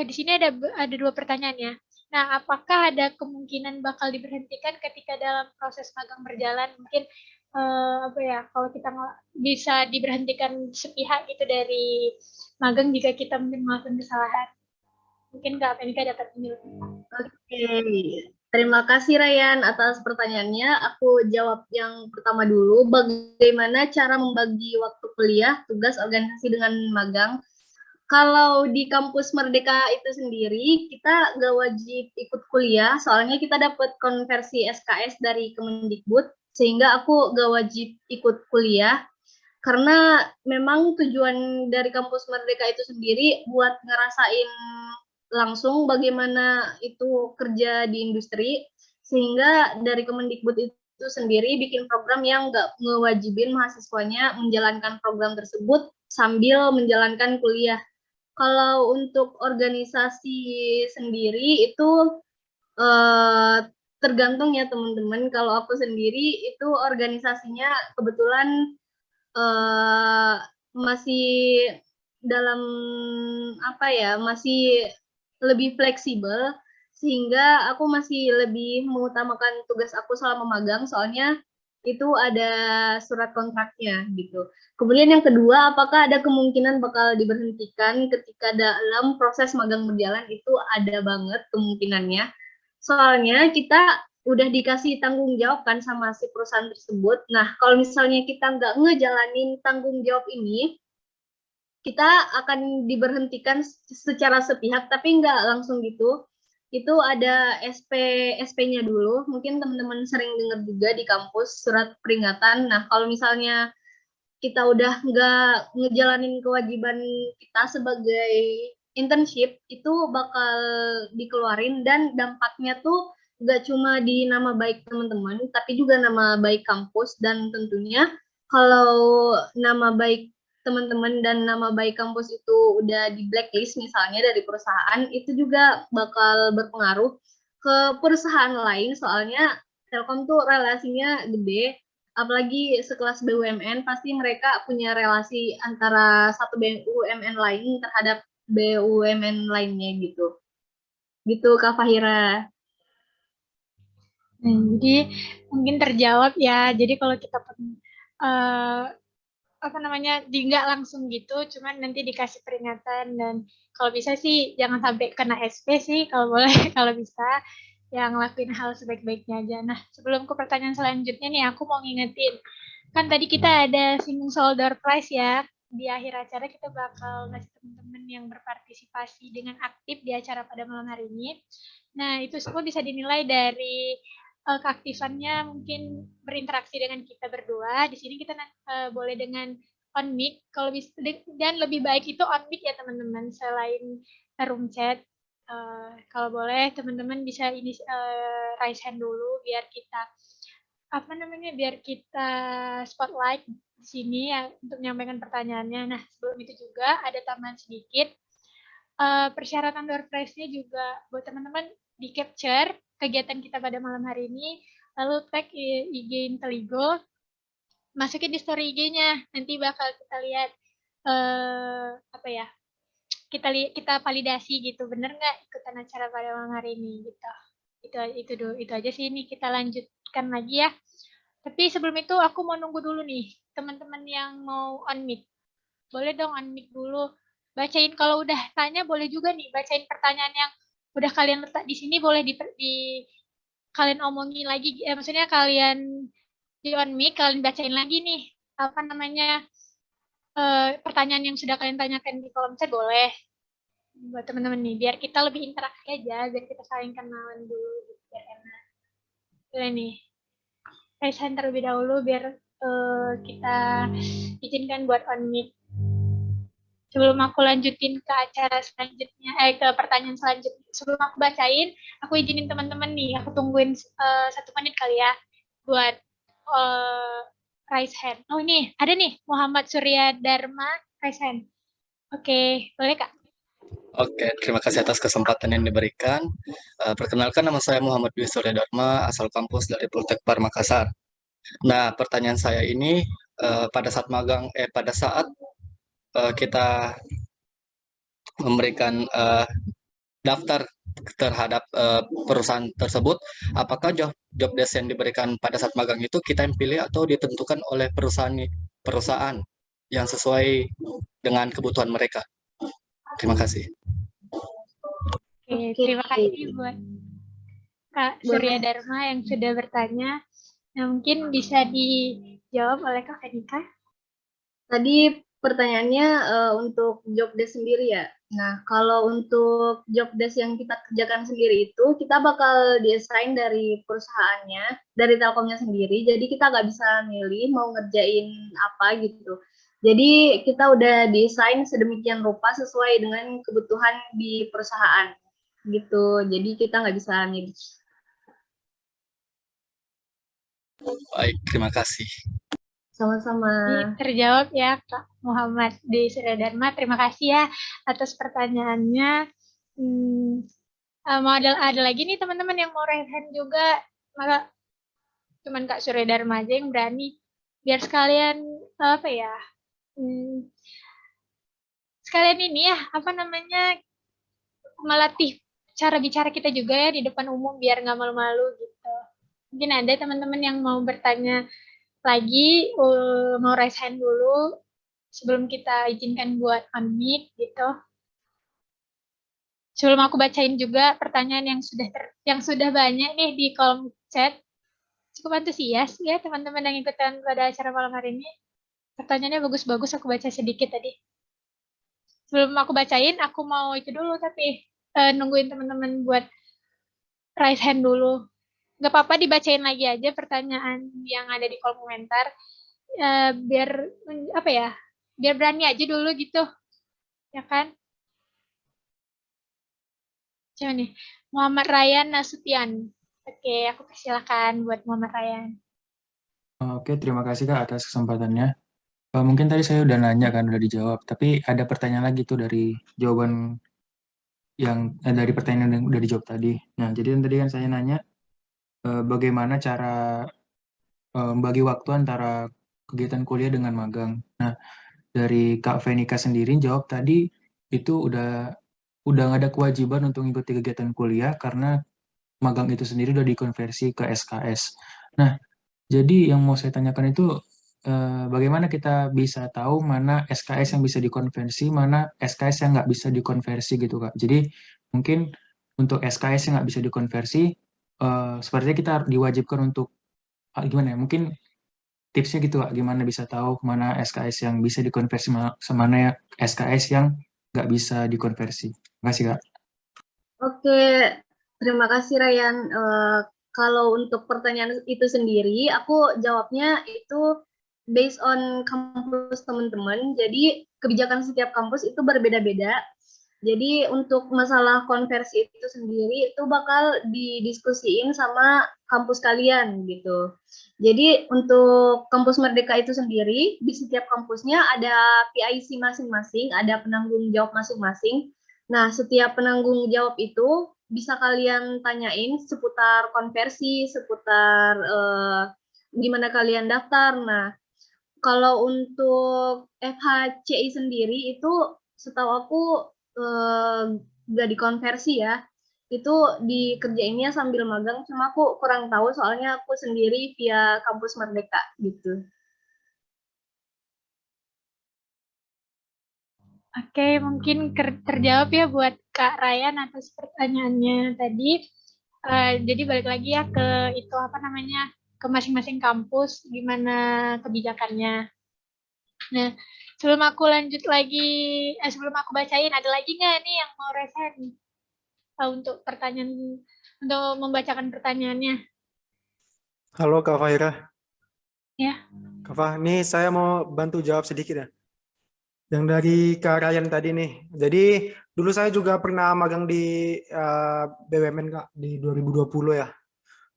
di sini ada 2 pertanyaan ya. Nah, apakah ada kemungkinan bakal diberhentikan ketika dalam proses magang berjalan? Mungkin apa ya, kalau kita bisa diberhentikan sepihak gitu dari magang jika kita melakukan kesalahan. Mungkin Kak Venika dapat menjawab. Oke, terima kasih Ryan atas pertanyaannya. Aku jawab yang pertama dulu. Bagaimana cara membagi waktu kuliah, tugas, organisasi dengan magang? Kalau di kampus Merdeka itu sendiri, kita nggak wajib ikut kuliah, soalnya kita dapat konversi SKS dari Kemendikbud, sehingga aku nggak wajib ikut kuliah, karena memang tujuan dari kampus Merdeka itu sendiri buat ngerasain langsung bagaimana itu kerja di industri, sehingga dari Kemendikbud itu sendiri bikin program yang nggak ngewajibin mahasiswanya menjalankan program tersebut sambil menjalankan kuliah. Kalau untuk organisasi sendiri itu tergantung ya teman-teman. Kalau aku sendiri itu organisasinya kebetulan masih dalam masih lebih fleksibel, sehingga aku masih lebih mengutamakan tugas aku selama magang, soalnya itu ada surat kontraknya gitu. Kemudian yang kedua, apakah ada kemungkinan bakal diberhentikan ketika dalam proses magang berjalan? Itu ada banget kemungkinannya. Soalnya kita udah dikasih tanggung jawab kan sama si perusahaan tersebut. Nah, kalau misalnya kita nggak ngejalanin tanggung jawab ini, kita akan diberhentikan secara sepihak, tapi nggak langsung gitu. Itu ada SP-nya dulu. Mungkin teman-teman sering dengar juga di kampus surat peringatan. Nah, kalau misalnya kita udah nggak ngejalanin kewajiban kita sebagai internship, itu bakal dikeluarin dan dampaknya tuh nggak cuma di nama baik teman-teman, tapi juga nama baik kampus dan tentunya kalau nama baik teman-teman dan nama baik kampus itu udah di blacklist misalnya dari perusahaan, itu juga bakal berpengaruh ke perusahaan lain soalnya Telkom tuh relasinya gede, apalagi sekelas BUMN pasti mereka punya relasi antara satu BUMN lain terhadap BUMN lainnya gitu. Gitu Kak Fahira. Jadi mungkin terjawab ya. Jadi kalau kita uh, apa namanya nggak langsung gitu, cuman nanti dikasih peringatan dan kalau bisa sih jangan sampai kena SP sih kalau boleh kalau bisa yang lakuin hal sebaik-baiknya aja. Nah sebelum ke pertanyaan selanjutnya nih aku mau ngingetin kan tadi kita ada singgung soal door prize ya di akhir acara kita bakal ngasih teman-teman yang berpartisipasi dengan aktif di acara pada malam hari ini. Nah itu semua bisa dinilai dari keaktifannya mungkin berinteraksi dengan kita berdua. Di sini kita boleh dengan on mic kalau bisa dan lebih baik itu on mic ya teman-teman selain room chat. Kalau boleh teman-teman bisa ini raise hand dulu biar kita apa namanya biar kita spotlight di sini ya untuk menyampaikan pertanyaannya. Nah sebelum itu juga ada tambahan sedikit persyaratan door prize-nya juga buat teman-teman di capture kegiatan kita pada malam hari ini, lalu tag IG Inteligo, masukin di story IG-nya, nanti bakal kita lihat apa ya, kita validasi gitu, bener nggak ikutan acara pada malam hari ini gitu. Itu aja sih ini kita lanjutkan lagi ya. Tapi sebelum itu aku mau nunggu dulu nih teman-teman yang mau on mic. Boleh dong on mic dulu. Bacain kalau udah tanya boleh juga nih bacain pertanyaan yang udah kalian letak di sini boleh di kalian omongin lagi maksudnya kalian di on mic kalian bacain lagi nih apa namanya pertanyaan yang sudah kalian tanyakan di kolom chat boleh buat teman-teman nih biar kita lebih interaksi aja biar kita saling kenalan dulu gitu, biar enak. Boleh nih raise hand terlebih dahulu biar kita izinkan buat on mic. Sebelum aku lanjutin ke acara selanjutnya, ke pertanyaan selanjutnya, sebelum aku bacain, aku izinin teman-teman nih, aku tungguin 1 menit kali ya, buat raise hand. Oh ini, ada nih, Muhammad Surya Dharma, raise hand. Oke, boleh Kak? Oke, terima kasih atas kesempatan yang diberikan. Perkenalkan nama saya Muhammad Dwi Surya Dharma, asal kampus dari Poltekpar Makassar. Nah, pertanyaan saya ini pada saat magang, pada saat kita memberikan daftar terhadap perusahaan tersebut, apakah job desk yang diberikan pada saat magang itu kita yang pilih atau ditentukan oleh perusahaan yang sesuai dengan kebutuhan mereka? Terima kasih. Oke, terima kasih buat Kak Surya Dharma yang sudah bertanya. Nah, mungkin bisa dijawab oleh Kak Fenika. Tadi pertanyaannya untuk job desk sendiri ya. Nah, kalau untuk job desk yang kita kerjakan sendiri itu, kita bakal desain dari perusahaannya, dari Telkomnya sendiri. Jadi kita nggak bisa milih mau ngerjain apa gitu. Jadi kita udah desain sedemikian rupa sesuai dengan kebutuhan di perusahaan gitu. Jadi kita nggak bisa milih. Baik, terima kasih. Sama-sama. Terjawab ya Kak Muhammad Dwi Surya Dharma. Terima kasih ya atas pertanyaannya. Mau ada lagi nih teman-teman yang mau raise hand juga. Maka cuman Kak Surya Dharma aja yang berani. Biar sekalian apa ya? Sekalian ini ya, apa namanya? Melatih cara bicara kita juga ya di depan umum biar nggak malu-malu gitu. Mungkin ada teman-teman yang mau bertanya lagi mau raise hand dulu sebelum kita izinkan buat unmute gitu. Sebelum aku bacain juga pertanyaan yang sudah banyak nih di kolom chat. Cukup antusias ya teman-teman yang ikutan pada acara malam hari ini. Pertanyaannya bagus-bagus, aku baca sedikit tadi. Sebelum aku bacain, aku mau itu dulu tapi nungguin teman-teman buat raise hand dulu. Gak apa-apa dibacain lagi aja pertanyaan yang ada di kolom komentar. Biar apa ya? Biar berani aja dulu gitu. Ya kan? Coba nih. Muhammad Ryan Nasution. Oke, aku persilakan buat Muhammad Ryan. Oke, terima kasih Kak atas kesempatannya. Mungkin tadi saya udah nanya kan, udah dijawab. Tapi ada pertanyaan lagi tuh dari jawaban dari pertanyaan yang udah dijawab tadi. Nah, jadi tadi kan saya nanya bagaimana cara bagi waktu antara kegiatan kuliah dengan magang. Nah, dari Kak Venika sendiri jawab tadi itu udah nggak ada kewajiban untuk mengikuti kegiatan kuliah karena magang itu sendiri udah dikonversi ke SKS. Nah, jadi yang mau saya tanyakan itu bagaimana kita bisa tahu mana SKS yang bisa dikonversi, mana SKS yang nggak bisa dikonversi gitu Kak. Jadi mungkin untuk SKS yang nggak bisa dikonversi, sepertinya kita diwajibkan untuk gimana ya? Mungkin tipsnya gitu Kak, gimana bisa tahu mana SKS yang bisa dikonversi, mana ya SKS yang nggak bisa dikonversi. Terima kasih Kak. Oke, terima kasih Ryan. Kalau untuk pertanyaan itu sendiri, aku jawabnya itu based on kampus teman-teman. Jadi kebijakan setiap kampus itu berbeda-beda. Jadi untuk masalah konversi itu sendiri itu bakal didiskusiin sama kampus kalian gitu. Jadi untuk kampus Merdeka itu sendiri, di setiap kampusnya ada PIC masing-masing, ada penanggung jawab masing-masing. Nah, setiap penanggung jawab itu bisa kalian tanyain seputar konversi, seputar gimana kalian daftar. Nah, kalau untuk FHCI sendiri itu setahu aku nggak dikonversi ya. Itu dikerjainnya sambil magang, cuma aku kurang tahu soalnya aku sendiri via kampus Merdeka gitu. Oke, mungkin terjawab ya buat Kak Ryan atas pertanyaannya tadi. Jadi balik lagi ya ke itu apa namanya, ke masing-masing kampus gimana kebijakannya. Nah, sebelum aku lanjut lagi, sebelum aku bacain, ada lagi nggak nih yang mau resen untuk pertanyaan, untuk membacakan pertanyaannya? Halo Kak Fahira. Ya. Kak Fah, nih saya mau bantu jawab sedikit ya. Yang dari Kak Ryan tadi nih. Jadi dulu saya juga pernah magang di BUMN Kak di 2020 ya.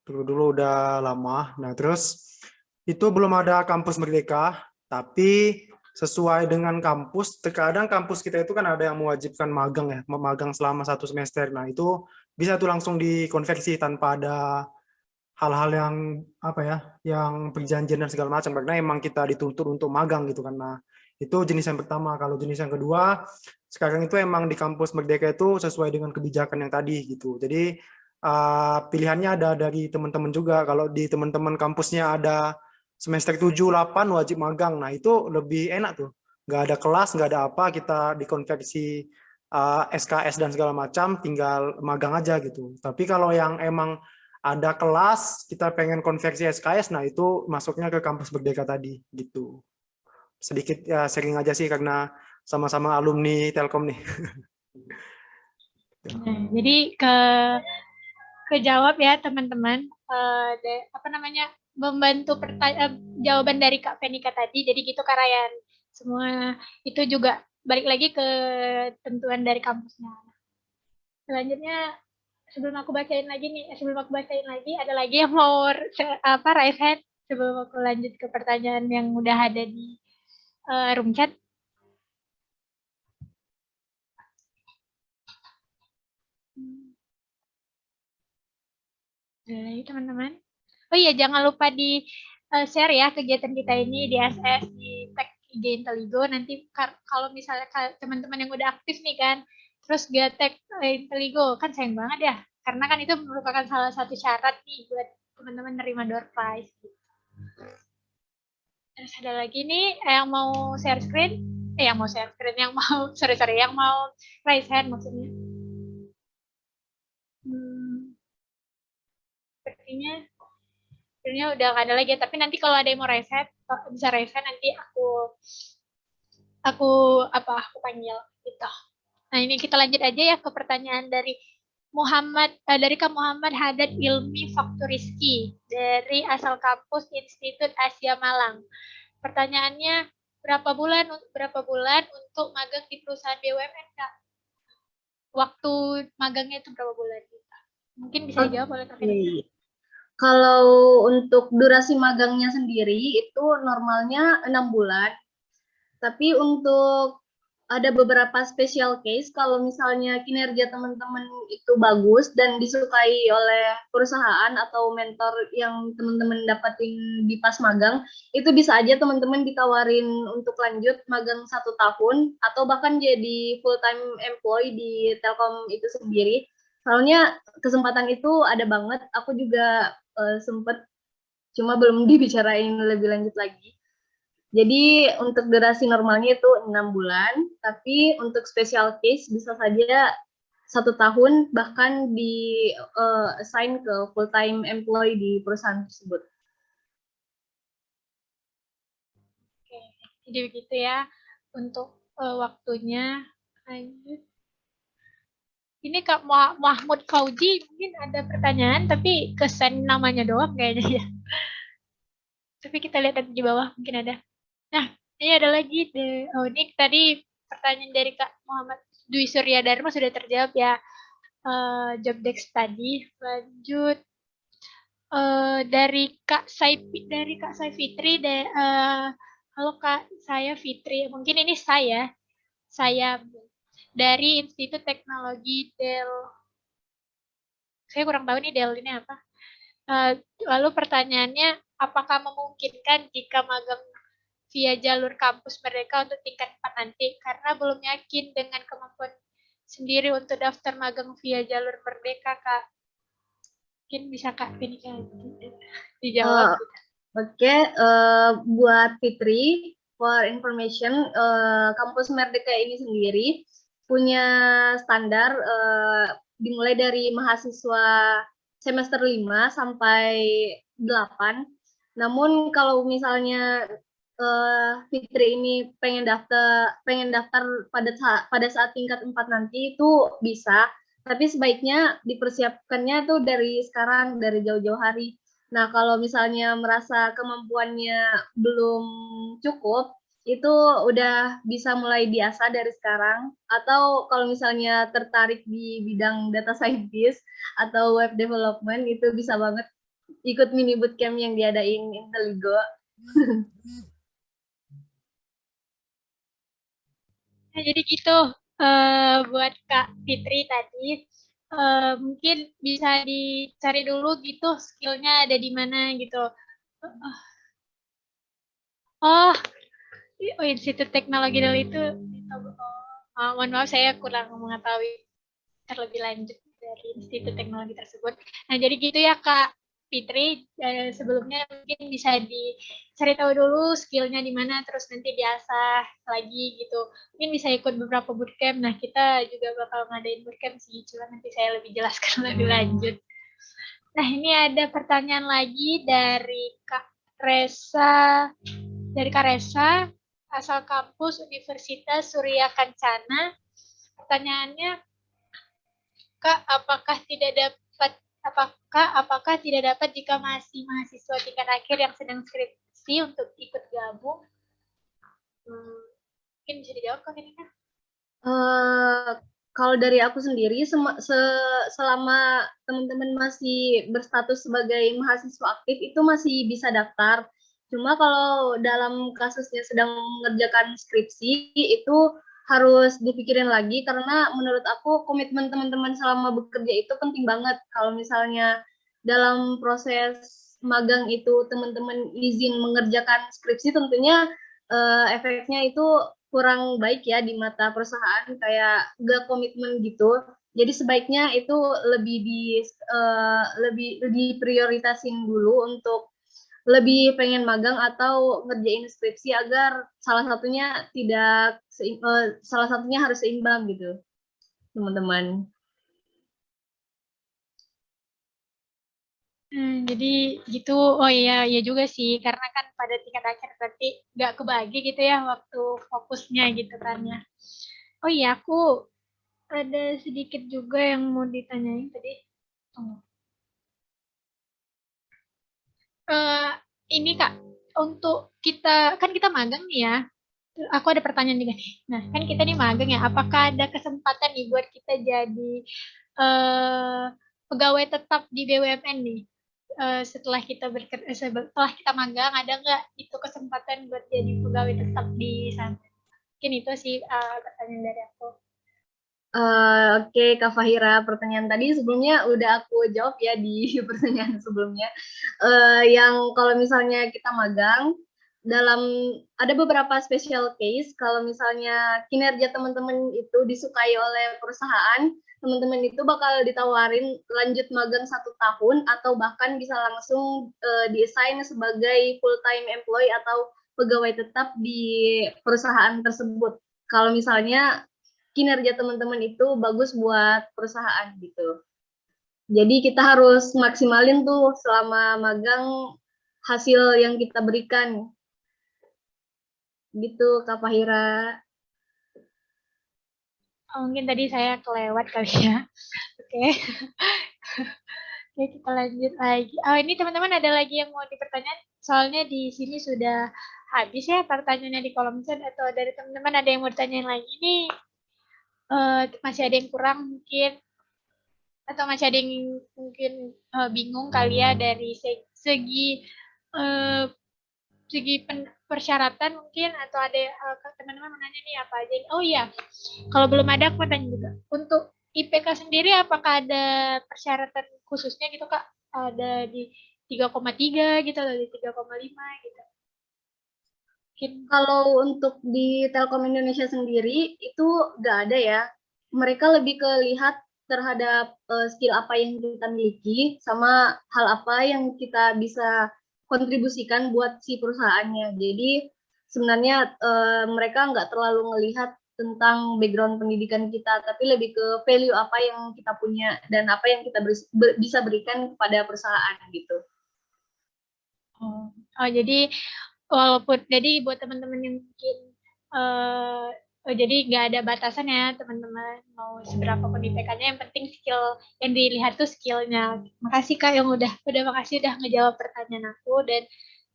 Dulu udah lama. Nah, terus itu belum ada kampus Merdeka, tapi sesuai dengan kampus, terkadang kampus kita itu kan ada yang mewajibkan magang ya, magang selama 1 semester. Nah, itu bisa tuh langsung dikonversi tanpa ada hal-hal yang apa ya, yang perjanjian dan segala macam, karena emang kita dituntut untuk magang gitu kan. Nah, itu jenis yang pertama. Kalau jenis yang kedua, sekarang itu emang di kampus Merdeka itu sesuai dengan kebijakan yang tadi gitu. Jadi pilihannya ada dari teman-teman juga. Kalau di teman-teman kampusnya ada semester 7, 8 wajib magang. Nah, itu lebih enak tuh. Nggak ada kelas, nggak ada apa, kita dikonversi SKS dan segala macam, tinggal magang aja gitu. Tapi kalau yang emang ada kelas, kita pengen konversi SKS, nah itu masuknya ke kampus Merdeka tadi gitu. Sedikit ya sering aja sih karena sama-sama alumni Telkom nih. Nah, jadi kejawab ya teman-teman, apa namanya, membantu jawaban dari Kak Venika tadi. Jadi gitu Kak Ryan. Semua itu juga balik lagi ke tentuan dari kampusnya. Selanjutnya sebelum aku bacain lagi nih, ada lagi yang mau apa raise hand sebelum aku lanjut ke pertanyaan yang udah ada di room chat. Lagi teman-teman. Oh iya, jangan lupa di share ya kegiatan kita ini di SS, di tag IG Inteligo. Nanti kalau misalnya teman-teman yang udah aktif nih kan, terus gak tag Inteligo, kan sayang banget ya. Karena kan itu merupakan salah satu syarat nih buat teman-teman nerima door prize. Gitu. Terus ada lagi nih yang mau share screen, yang mau share screen, yang mau yang mau raise hand maksudnya. Sepertinya udah nggak ada lagi. Tapi nanti kalau ada yang mau raise hand, bisa raise hand nanti aku panggil gitu. Nah ini kita lanjut aja ya ke pertanyaan dari Kak Muhammad Hadad Ilmi Fakturiski dari asal kampus Institut Asia Malang. Pertanyaannya, berapa bulan untuk magang di perusahaan BUMN, Kak? Waktu magangnya itu berapa bulan? Mungkin bisa dijawab oleh Kak Firda. Kalau untuk durasi magangnya sendiri itu normalnya 6 bulan. Tapi untuk ada beberapa special case kalau misalnya kinerja teman-teman itu bagus dan disukai oleh perusahaan atau mentor yang teman-teman dapatin di pas magang, itu bisa aja teman-teman ditawarin untuk lanjut magang 1 tahun atau bahkan jadi full time employee di Telkom itu sendiri. Soalnya kesempatan itu ada banget, aku juga sempet, cuma belum dibicarain lebih lanjut lagi. Jadi untuk durasi normalnya itu 6 bulan, tapi untuk special case bisa saja 1 tahun, bahkan di assign ke full time employee di perusahaan tersebut. Oke, jadi begitu ya untuk waktunya. Lanjut. Ini Kak Mahmud Fauji mungkin ada pertanyaan, tapi kesan namanya doang kayaknya ya. Tapi kita lihat di bawah mungkin ada. Nah, ini ada lagi deh. Oh, ini tadi pertanyaan dari Kak Muhammad Dwi Surya Dharma sudah terjawab ya. Job desk tadi. Lanjut dari Kak Saifitri. Halo Kak, saya Fitri. Mungkin ini saya dari Institut Teknologi Del. Saya kurang tahu nih Del ini apa. Lalu pertanyaannya, apakah memungkinkan jika magang via jalur kampus mereka untuk tingkat 4 nanti? Karena belum yakin dengan kemampuan sendiri untuk daftar magang via jalur Merdeka, Kak. Mungkin bisa Kak ini dijawab. Oke, buat Fitri, for information, kampus Merdeka ini sendiri punya standar dimulai dari mahasiswa semester 5 sampai 8. Namun kalau misalnya Fitri ini pengen daftar pada saat tingkat 4 nanti itu bisa, tapi sebaiknya dipersiapkannya tuh dari sekarang, dari jauh-jauh hari. Nah, kalau misalnya merasa kemampuannya belum cukup, itu udah bisa mulai biasa dari sekarang. Atau kalau misalnya tertarik di bidang data scientist atau web development, itu bisa banget ikut mini bootcamp yang diadain Inteligo. Nah, jadi gitu buat Kak Fitri tadi. Mungkin bisa dicari dulu gitu skillnya ada di mana gitu. Oh, Institut Teknologi Del itu. Mohon maaf saya kurang mengetahui terlebih lanjut dari Institut Teknologi tersebut. Nah jadi gitu ya Kak Fitri. Sebelumnya mungkin bisa dicari tahu dulu skillnya di mana, terus nanti diasah lagi gitu. Mungkin bisa ikut beberapa bootcamp. Nah kita juga bakal ngadain bootcamp sih, cuma nanti saya lebih jelaskan lebih lanjut. Nah ini ada pertanyaan lagi dari Kak Resa, asal kampus Universitas Surya Kencana. Pertanyaannya, Kak, apakah tidak dapat jika masih mahasiswa tingkat akhir yang sedang skripsi untuk ikut gabung? Mungkin bisa dijawab Kak Venika? Kalau dari aku sendiri, selama teman-teman masih berstatus sebagai mahasiswa aktif, itu masih bisa daftar. Cuma kalau dalam kasusnya sedang mengerjakan skripsi, itu harus dipikirin lagi, karena menurut aku komitmen teman-teman selama bekerja itu penting banget. Kalau misalnya dalam proses magang itu teman-teman izin mengerjakan skripsi, tentunya efeknya itu kurang baik ya di mata perusahaan, kayak gak komitmen gitu. Jadi sebaiknya itu lebih diprioritasin dulu untuk lebih pengen magang atau ngerjain skripsi agar salah satunya salah satunya harus seimbang gitu, teman-teman. Jadi gitu, oh iya, iya juga sih, karena kan pada tingkat akhir berarti nggak kebagi gitu ya waktu fokusnya gitu kan ya. Oh iya, aku ada sedikit juga yang mau ditanyain tadi. Oh. Eh, ini Kak, untuk kita, kan kita magang nih ya, aku ada pertanyaan juga nih. Nah, kan kita nih magang ya, apakah ada kesempatan nih buat kita jadi eh, pegawai tetap di BUMN nih? Setelah kita setelah kita magang, ada nggak itu kesempatan buat jadi pegawai tetap di sana? Mungkin itu sih pertanyaan dari aku. Oke, Kak Fahira, pertanyaan tadi sebelumnya udah aku jawab ya di pertanyaan sebelumnya. Yang kalau misalnya kita magang, ada beberapa special case, kalau misalnya kinerja teman-teman itu disukai oleh perusahaan, teman-teman itu bakal ditawarin lanjut magang 1 tahun, atau bahkan bisa langsung di-assign sebagai full-time employee atau pegawai tetap di perusahaan tersebut. Kalau misalnya kinerja teman-teman itu bagus buat perusahaan gitu. Jadi kita harus maksimalin tuh selama magang hasil yang kita berikan. Gitu, Kak Fahira. Oh, mungkin tadi saya kelewat kali ya. Oke. Oke, kita lanjut lagi. Oh, ini teman-teman ada lagi yang mau dipertanyakan? Soalnya di sini sudah habis ya pertanyaannya di kolom chat, atau dari teman-teman ada yang mau ditanyain lagi nih? Masih ada yang kurang mungkin, atau masih ada yang mungkin bingung kali ya dari segi eh, persyaratan mungkin, atau ada teman-teman menanya nih apa aja. Oh iya, kalau belum ada aku mau tanya juga. Untuk IPK sendiri apakah ada persyaratan khususnya gitu Kak? Ada di 3,3 gitu atau di 3,5 gitu? Mungkin. Kalau untuk di Telkom Indonesia sendiri itu nggak ada ya. Mereka lebih ke lihat terhadap skill apa yang kita miliki sama hal apa yang kita bisa kontribusikan buat si perusahaannya. Jadi sebenarnya mereka nggak terlalu ngelihat tentang background pendidikan kita, tapi lebih ke value apa yang kita punya dan apa yang kita bisa berikan kepada perusahaan gitu. Oh, jadi walaupun jadi buat teman-teman yang mungkin jadi nggak ada batasan ya teman-teman mau seberapa pun IPK-nya, yang penting skill yang dilihat tuh skillnya. Makasih Kak yang udah makasih udah ngejawab pertanyaan aku, dan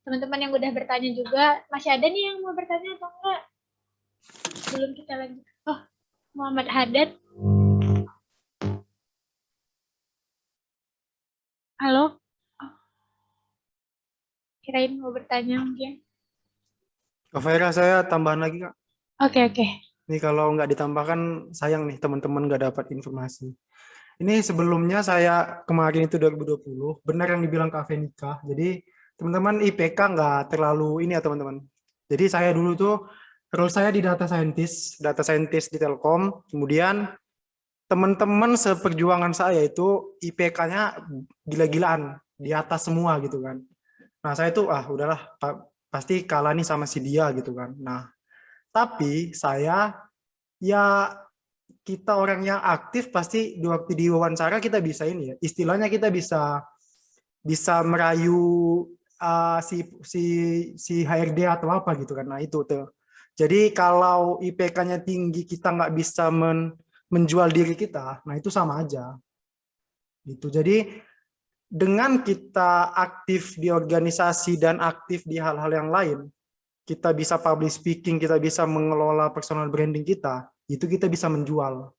teman-teman yang udah bertanya juga. Masih ada nih yang mau bertanya atau enggak? Belum kita lanjut. Oh, Muhammad Haddad. Halo. Oh, kirain mau bertanya mungkin. Kak Fahira, saya tambahan lagi, Kak. Oke. Ini kalau nggak ditambahkan, sayang nih teman-teman nggak dapat informasi. Ini sebelumnya saya kemarin itu 2020, benar yang dibilang Kak Venika. Jadi teman-teman IPK nggak terlalu ini ya teman-teman. Jadi saya dulu tuh, role saya di data scientist di Telkom. Kemudian teman-teman seperjuangan saya itu IPK-nya gila-gilaan, di atas semua gitu kan. Nah saya tuh, udahlah, pasti kalah nih sama si dia gitu kan. Nah, tapi saya, ya kita orang yang aktif pasti di waktu diwawancara kita bisa ini ya, istilahnya kita bisa merayu si HRD atau apa gitu kan. Nah itu tuh. Jadi kalau IPK-nya tinggi kita nggak bisa menjual diri kita, nah itu sama aja. Gitu. Jadi dengan kita aktif di organisasi dan aktif di hal-hal yang lain, kita bisa public speaking, kita bisa mengelola personal branding kita, itu kita bisa menjual.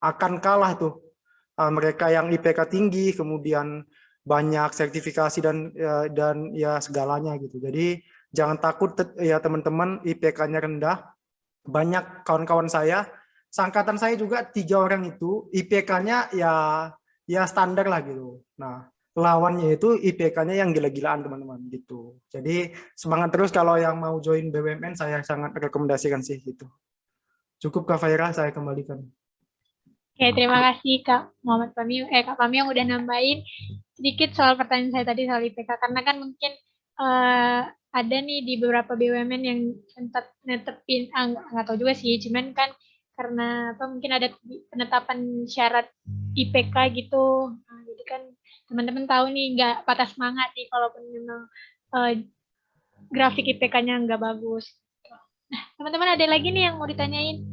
Akan kalah tuh mereka yang IPK tinggi, kemudian banyak sertifikasi dan ya segalanya gitu. Jadi jangan takut ya teman-teman, IPK-nya rendah. Banyak kawan-kawan saya, seangkatan saya juga 3 orang itu IPK-nya ya standar lah gitu. Nah, lawannya itu IPK-nya yang gila-gilaan teman-teman gitu. Jadi semangat terus kalau yang mau join BUMN, saya sangat rekomendasikan sih gitu. Cukup Kak Fahira, saya kembalikan. Oke, terima kasih Kak Pami yang udah nambahin sedikit soal pertanyaan saya tadi soal IPK, karena kan mungkin ada nih di beberapa BUMN yang netepin, nggak tahu juga sih, cuman kan karena apa mungkin ada penetapan syarat IPK gitu. Nah, jadi kan teman-teman tahu nih nggak patah semangat nih kalaupun memang grafik IPK-nya nggak bagus. Nah, teman-teman ada lagi nih yang mau ditanyain?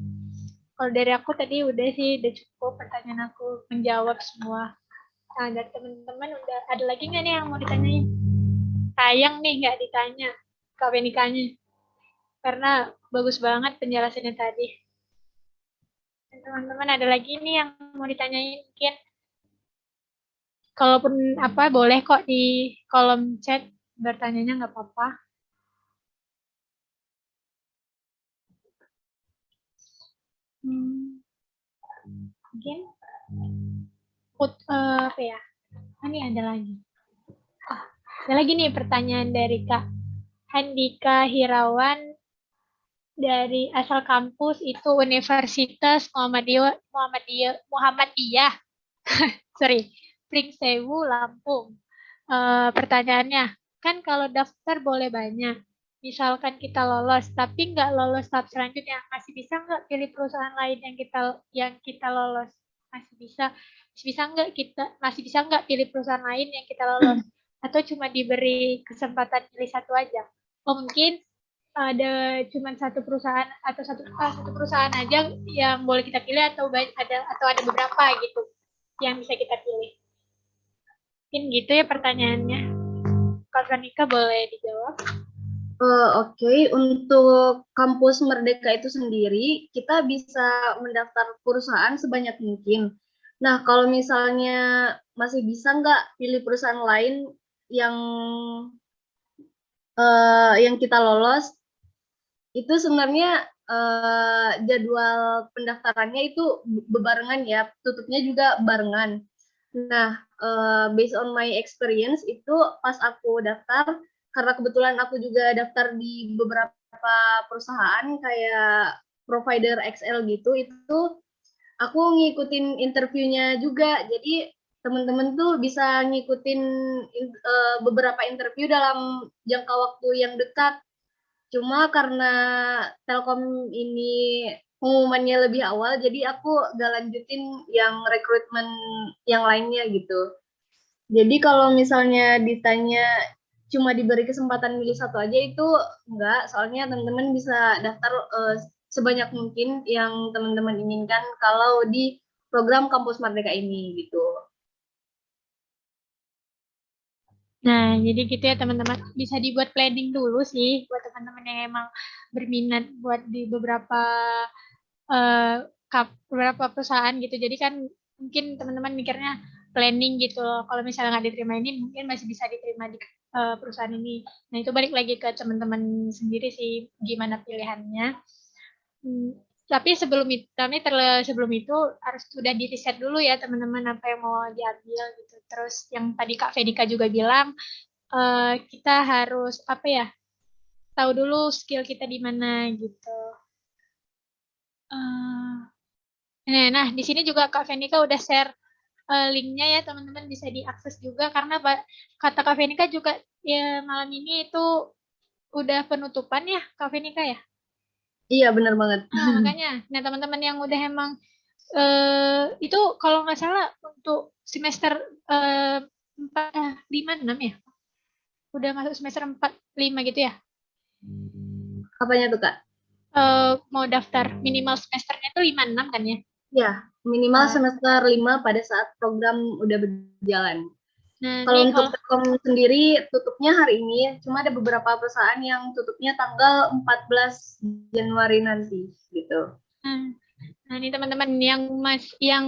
Kalau dari aku tadi udah sih, udah cukup pertanyaan aku menjawab semua. Nah, dari teman-teman udah ada lagi nggak nih yang mau ditanyain? Sayang nih nggak ditanya Kak Benikanya, karena bagus banget penjelasannya tadi. Dan teman-teman ada lagi nih yang mau ditanyain mungkin? Kalaupun apa boleh kok di kolom chat bertanyanya nggak apa-apa. Mungkin apa ya? Ini ada lagi. Ada lagi nih pertanyaan dari Kak Handika Hirawan dari asal kampus itu Universitas Muhammadiyah. Sorry, Pringsewu, Lampung. Pertanyaannya, kan kalau daftar boleh banyak. Misalkan kita lolos, tapi nggak lolos tahap selanjutnya, masih bisa nggak pilih perusahaan lain yang kita lolos? Masih bisa nggak pilih perusahaan lain yang kita lolos? Atau cuma diberi kesempatan pilih satu aja? Oh mungkin ada cuma satu perusahaan atau satu perusahaan aja yang boleh kita pilih atau ada beberapa gitu yang bisa kita pilih. Mungkin gitu ya pertanyaannya. Kak Veronica boleh dijawab? Oke, untuk kampus Merdeka itu sendiri, kita bisa mendaftar perusahaan sebanyak mungkin. Nah, kalau misalnya masih bisa nggak pilih perusahaan lain yang kita lolos, itu sebenarnya jadwal pendaftarannya itu bebarengan ya, tutupnya juga barengan. Nah, based on my experience itu pas aku daftar, karena kebetulan aku juga daftar di beberapa perusahaan kayak provider XL gitu, itu aku ngikutin interviewnya juga. Jadi teman-teman tuh bisa ngikutin beberapa interview dalam jangka waktu yang dekat. Cuma karena Telkom ini pengumumannya lebih awal, jadi aku gak lanjutin yang rekrutmen yang lainnya gitu. Jadi kalau misalnya ditanya cuma diberi kesempatan milih satu aja itu enggak, soalnya teman-teman bisa daftar sebanyak mungkin yang teman-teman inginkan kalau di program Kampus Merdeka ini gitu. Nah, jadi gitu ya teman-teman. Bisa dibuat planning dulu sih buat teman-teman yang emang berminat buat di beberapa perusahaan gitu. Jadi kan mungkin teman-teman mikirnya planning gitu loh. Kalau misalnya nggak diterima ini, mungkin masih bisa diterima di perusahaan ini. Nah, itu balik lagi ke teman-teman sendiri sih, gimana pilihannya. Tapi sebelum itu harus sudah di riset dulu ya teman-teman apa yang mau diambil gitu. Terus yang tadi Kak Vedika juga bilang kita harus apa ya, tahu dulu skill kita di mana gitu. Nah di sini juga Kak Vedika udah share linknya ya teman-teman, bisa diakses juga karena kata Kak Vedika juga ya malam ini itu udah penutupan ya Kak Vedika ya. Iya benar banget. Makanya, nah teman-teman yang udah emang itu kalau nggak salah untuk semester 5, 6 ya, udah masuk semester 4, 5 gitu ya. Apanya tuh Kak? Mau daftar minimal semesternya itu 5, 6 kan ya? Ya, minimal semester 5 pada saat program udah berjalan. Nah, kalau untuk Telkom sendiri tutupnya hari ini, cuma ada beberapa perusahaan yang tutupnya tanggal 14 Januari nanti gitu. Nah, ini teman-teman yang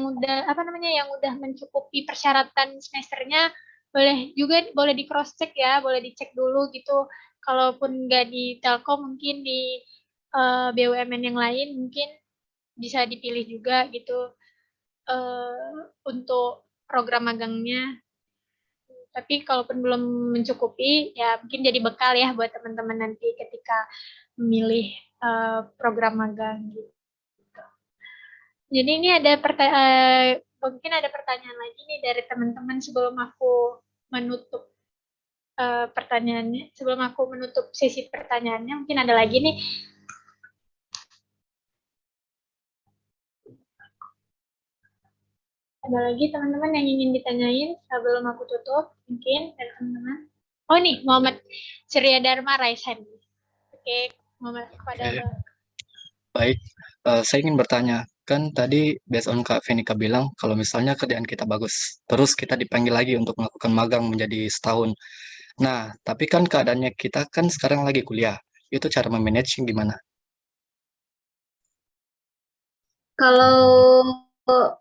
udah mencukupi persyaratan semesternya boleh di cross check ya, boleh dicek dulu gitu. Kalaupun nggak di Telkom mungkin di BUMN yang lain mungkin bisa dipilih juga gitu untuk program magangnya. Tapi kalaupun belum mencukupi, ya mungkin jadi bekal ya buat teman-teman nanti ketika memilih program magang gitu. Jadi ini mungkin ada pertanyaan lagi nih dari teman-teman sebelum aku menutup pertanyaannya. Sebelum aku menutup sesi pertanyaannya, mungkin ada lagi nih. Ada lagi teman-teman yang ingin ditanyain sebelum aku tutup, mungkin dari teman-teman. Oh nih, Muhammad Surya Dharma raise hand. Oke, Muhammad kepada Baik, saya ingin bertanya, kan tadi based on Kak Venika bilang kalau misalnya kerjaan kita bagus, terus kita dipanggil lagi untuk melakukan magang menjadi setahun. Nah, tapi kan keadaannya kita kan sekarang lagi kuliah. Itu cara memanage gimana? Kalau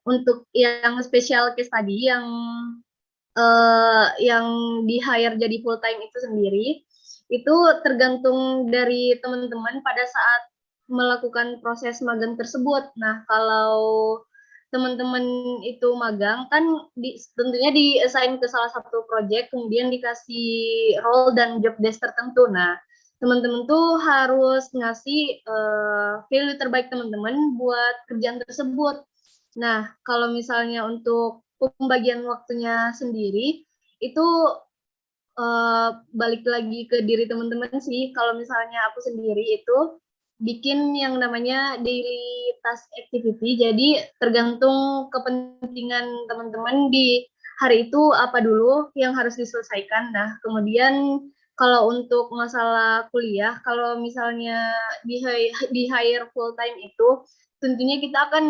untuk yang special case tadi yang di hire jadi full time itu sendiri, itu tergantung dari teman-teman pada saat melakukan proses magang tersebut. Nah, kalau teman-teman itu magang kan tentunya di-assign ke salah satu project, kemudian dikasih role dan job desk tertentu. Nah, teman-teman tuh harus ngasih value terbaik teman-teman buat kerjaan tersebut. Nah, kalau misalnya untuk pembagian waktunya sendiri, itu balik lagi ke diri teman-teman sih. Kalau misalnya aku sendiri itu bikin yang namanya daily task activity, jadi tergantung kepentingan teman-teman di hari itu apa dulu yang harus diselesaikan. Nah, kemudian kalau untuk masalah kuliah, kalau misalnya di hire full time itu, tentunya kita akan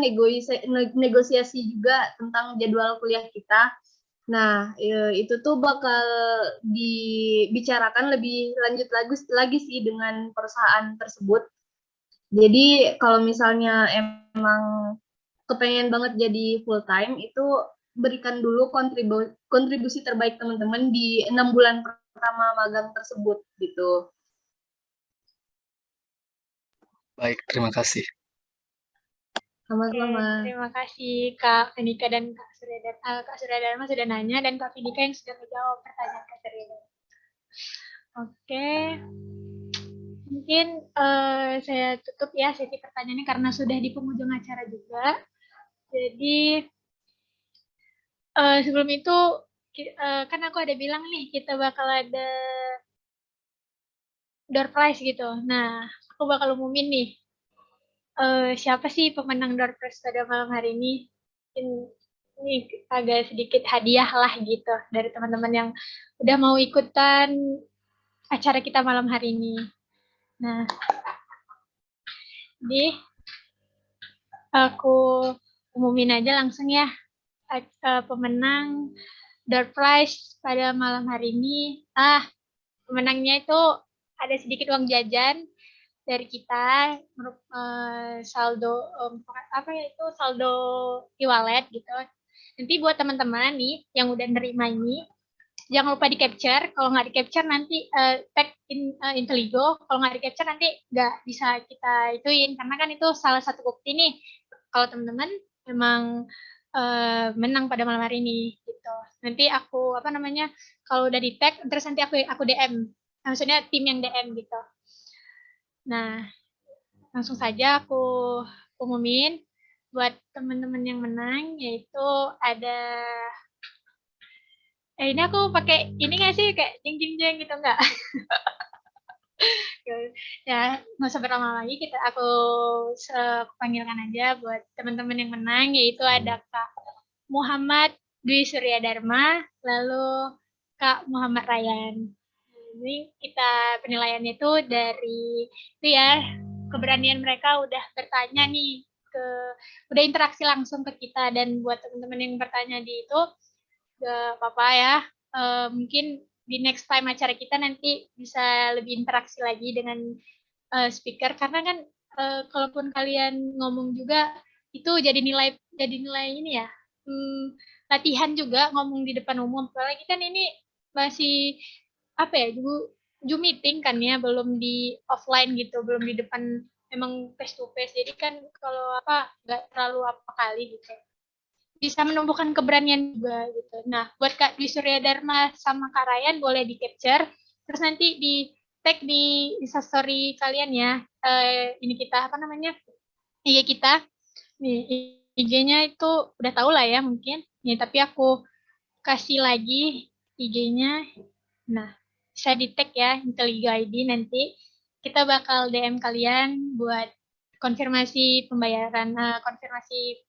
negosiasi juga tentang jadwal kuliah kita. Nah, itu tuh bakal dibicarakan lebih lanjut lagi sih dengan perusahaan tersebut. Jadi kalau misalnya emang kepengen banget jadi full time, itu berikan dulu kontribusi terbaik teman-teman di 6 bulan pertama magang tersebut gitu. Baik, terima kasih. Sama-sama. Terima kasih Kak Venika dan Kak Surya Dharma sudah nanya dan Kak Venika yang sudah menjawab pertanyaan Kak Surya Dharma. Oke, mungkin saya tutup ya sesi pertanyaannya karena sudah di penghujung acara juga. Jadi sebelum itu kan aku ada bilang nih kita bakal ada door prize gitu. Nah, aku bakal umumin nih siapa sih pemenang door prize pada malam hari ini. Ini agak sedikit hadiah lah gitu dari teman-teman yang udah mau ikutan acara kita malam hari ini. Nah, jadi aku umumin aja langsung ya pemenang door prize pada malam hari ini. Pemenangnya itu ada sedikit uang jajan dari kita, saldo apa ya itu saldo e-wallet gitu. Nanti buat teman-teman nih yang udah nerima ini, jangan lupa di capture. Kalau nggak di capture nanti tag Inteligo. Kalau nggak di capture nanti nggak bisa kita ituin karena kan itu salah satu bukti nih kalau teman-teman memang menang pada malam hari ini gitu. Nanti aku kalau udah di tag terus nanti aku DM. Maksudnya tim yang DM gitu. Nah, langsung saja aku umumin buat teman-teman yang menang, yaitu ada ini aku pakai ini nggak sih kayak jeng jeng jeng gitu nggak? Ya nggak usah berlama lagi, aku panggilkan aja buat teman-teman yang menang, yaitu ada Kak Muhammad Dwi Surya Dharma, lalu Kak Muhammad Ryan. Ini kita penilaiannya itu dari itu ya, keberanian mereka udah bertanya nih udah interaksi langsung ke kita. Dan buat teman-teman yang bertanya di itu gak apa-apa ya, mungkin di next time acara kita nanti bisa lebih interaksi lagi dengan speaker karena kan kalaupun kalian ngomong juga itu jadi nilai ini ya, latihan juga ngomong di depan umum. Apalagi kan ini masih apa ya, Zoom meeting kan ya, belum di offline gitu, belum di depan memang face to face. Jadi kan kalau nggak terlalu kali gitu. Bisa menumbuhkan keberanian juga gitu. Nah, buat Kak Dwi Surya Dharma sama Kak Ryan boleh di capture, terus nanti di tag di Instastory kalian ya. Ini kita IG kita. Nih, IG-nya itu udah tahu lah ya mungkin. Nih, tapi aku kasih lagi IG-nya. Nah, bisa di-tag ya Inteligo ID, nanti kita bakal DM kalian buat konfirmasi pembayaran, konfirmasi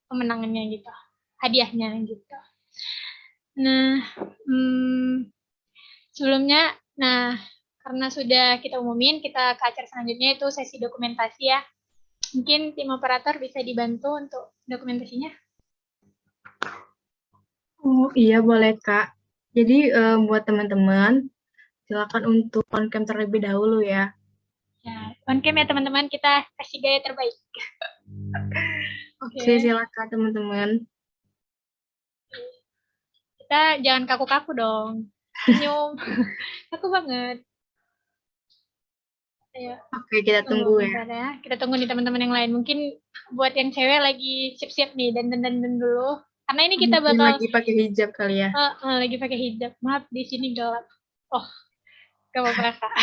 pemenangannya gitu, hadiahnya gitu. Nah, sebelumnya, karena sudah kita umumin, kita ke acara selanjutnya itu sesi dokumentasi ya. Mungkin tim operator bisa dibantu untuk dokumentasinya. Oh iya boleh Kak. Jadi buat teman-teman silakan untuk on cam terlebih dahulu ya. Ya, on cam ya teman-teman, kita kasih gaya terbaik. Oke, silakan teman-teman. Kita jangan kaku-kaku dong. Senyum. Kaku banget. Ayo. Oke, kita tunggu ya. Ya. Kita tunggu nih teman-teman yang lain. Mungkin buat yang cewek lagi siap-siap nih, dan dulu. Karena ini kita Mungkin bakal lagi pakai hijab kali ya. lagi pakai hijab. Maaf, di sini gelap. Oh, gak apa-apa Kak.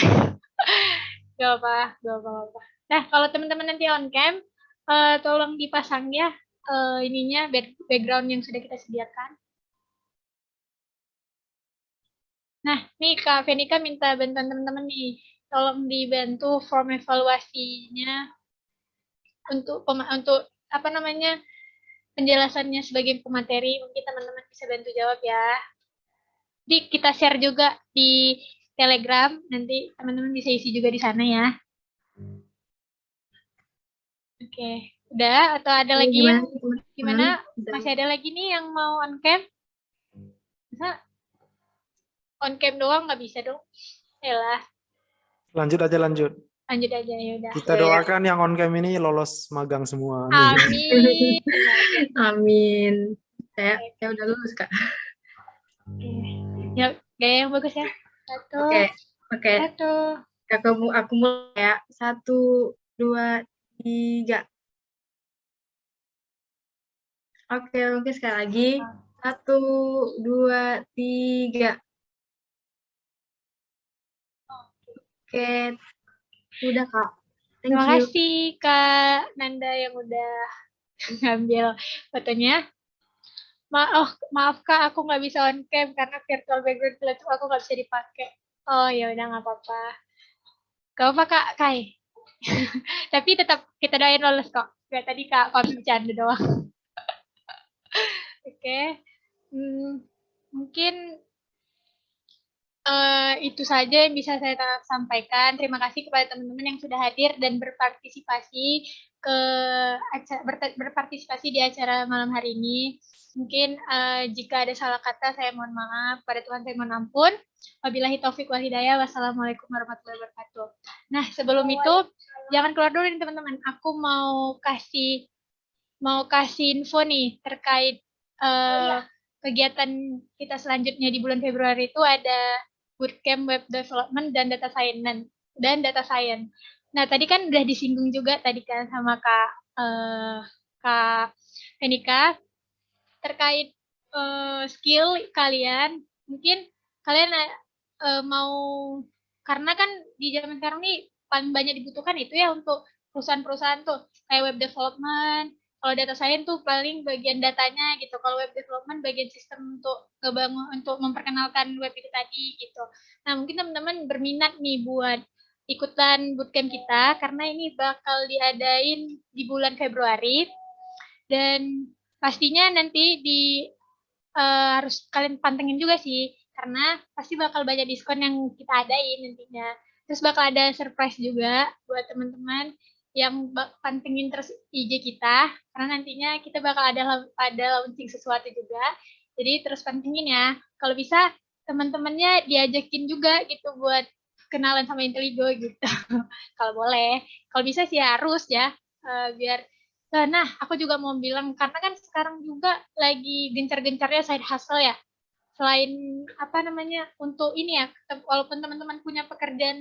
Gak apa-apa. Nah, kalau teman-teman nanti on cam, tolong dipasang ya ininya background yang sudah kita sediakan. Nah, nih Kak Venika minta bantuan teman-teman nih. Tolong dibantu form evaluasinya untuk apa namanya, penjelasannya sebagai pemateri. Mungkin teman-teman bisa bantu jawab ya. Jadi kita share juga di Telegram, nanti teman-teman bisa isi juga di sana ya. Oke, udah atau ada lagi yang gimana? Masih ada lagi nih yang mau on cam? Bisa on cam doang nggak bisa dong? Yalah. Lanjut aja. Lanjut aja ya udah. Kita doakan yang on cam ini lolos magang semua. Amin. Amin. Saya udah lulus Kak. Ya, gaya yang bagus ya. Oke. Aku mulai ya. 1, 2, 3. Oke, sekali lagi. 1, 2, 3. Oke, udah Kak. Terima kasih Kak Nanda yang udah ngambil fotonya. Maaf Kak, aku nggak bisa on cam karena virtual background itu aku nggak bisa dipakai. Oh ya udah nggak apa-apa. Gak apa Kak Kai. Tapi tetap kita doain lolos kok. Kayak tadi Kak bercanda doang. Oke. Mungkin itu saja yang bisa saya sampaikan. Terima kasih kepada teman-teman yang sudah hadir dan berpartisipasi berpartisipasi di acara malam hari ini. Mungkin jika ada salah kata saya mohon maaf, pada Tuhan saya mohon ampun. Wabillahi taufik wal hidayah. Wassalamualaikum warahmatullahi wabarakatuh. Nah, sebelum itu jangan keluar dulu nih teman-teman. Aku mau kasih info nih terkait kegiatan kita selanjutnya di bulan Februari itu ada bootcamp web development dan data science. Nah, tadi kan udah disinggung juga tadi kan sama Kak Venika terkait skill kalian. Mungkin kalian mau, karena kan di zaman sekarang nih paling banyak dibutuhkan itu ya untuk perusahaan-perusahaan tuh kayak web development. Kalau data science tuh paling bagian datanya gitu. Kalau web development bagian sistem untuk ngebangun, untuk memperkenalkan web itu tadi gitu. Nah, mungkin teman-teman berminat nih buat ikutan bootcamp kita karena ini bakal diadain di bulan Februari dan pastinya nanti harus kalian pantengin juga sih karena pasti bakal banyak diskon yang kita adain nantinya. Terus bakal ada surprise juga buat teman-teman yang pantengin terus IG kita karena nantinya kita bakal ada launching sesuatu juga. Jadi terus pantengin ya. Kalau bisa teman-temannya diajakin juga gitu buat kenalan sama Inteligo gitu. Kalau boleh. Kalau bisa sih harus ya biar. Nah, aku juga mau bilang karena kan sekarang juga lagi gencar-gencarnya side hustle ya. Selain apa namanya untuk ini ya, walaupun teman-teman punya pekerjaan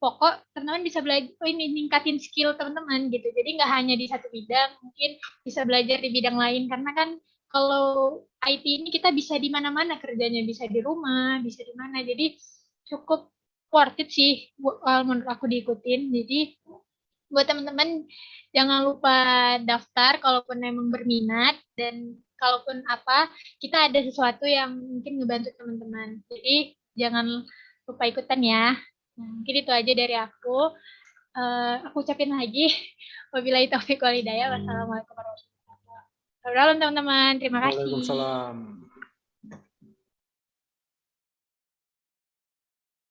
pokok, teman-teman bisa belajar ningkatin skill teman-teman gitu. Jadi nggak hanya di satu bidang, mungkin bisa belajar di bidang lain karena kan kalau IT ini kita bisa di mana-mana kerjanya, bisa di rumah, bisa di mana. Jadi cukup worth it sih menurut aku diikutin. Jadi buat teman-teman jangan lupa daftar kalaupun memang berminat dan kalaupun apa kita ada sesuatu yang mungkin ngebantu teman-teman. Jadi jangan lupa ikutan ya. Nah, mungkin itu aja dari aku. Aku ucapin lagi. Wabillahi taufiq wal hidayah. Wassalamualaikum warahmatullahi wabarakatuh. Selamat malam teman-teman. Terima kasih. Waalaikumsalam.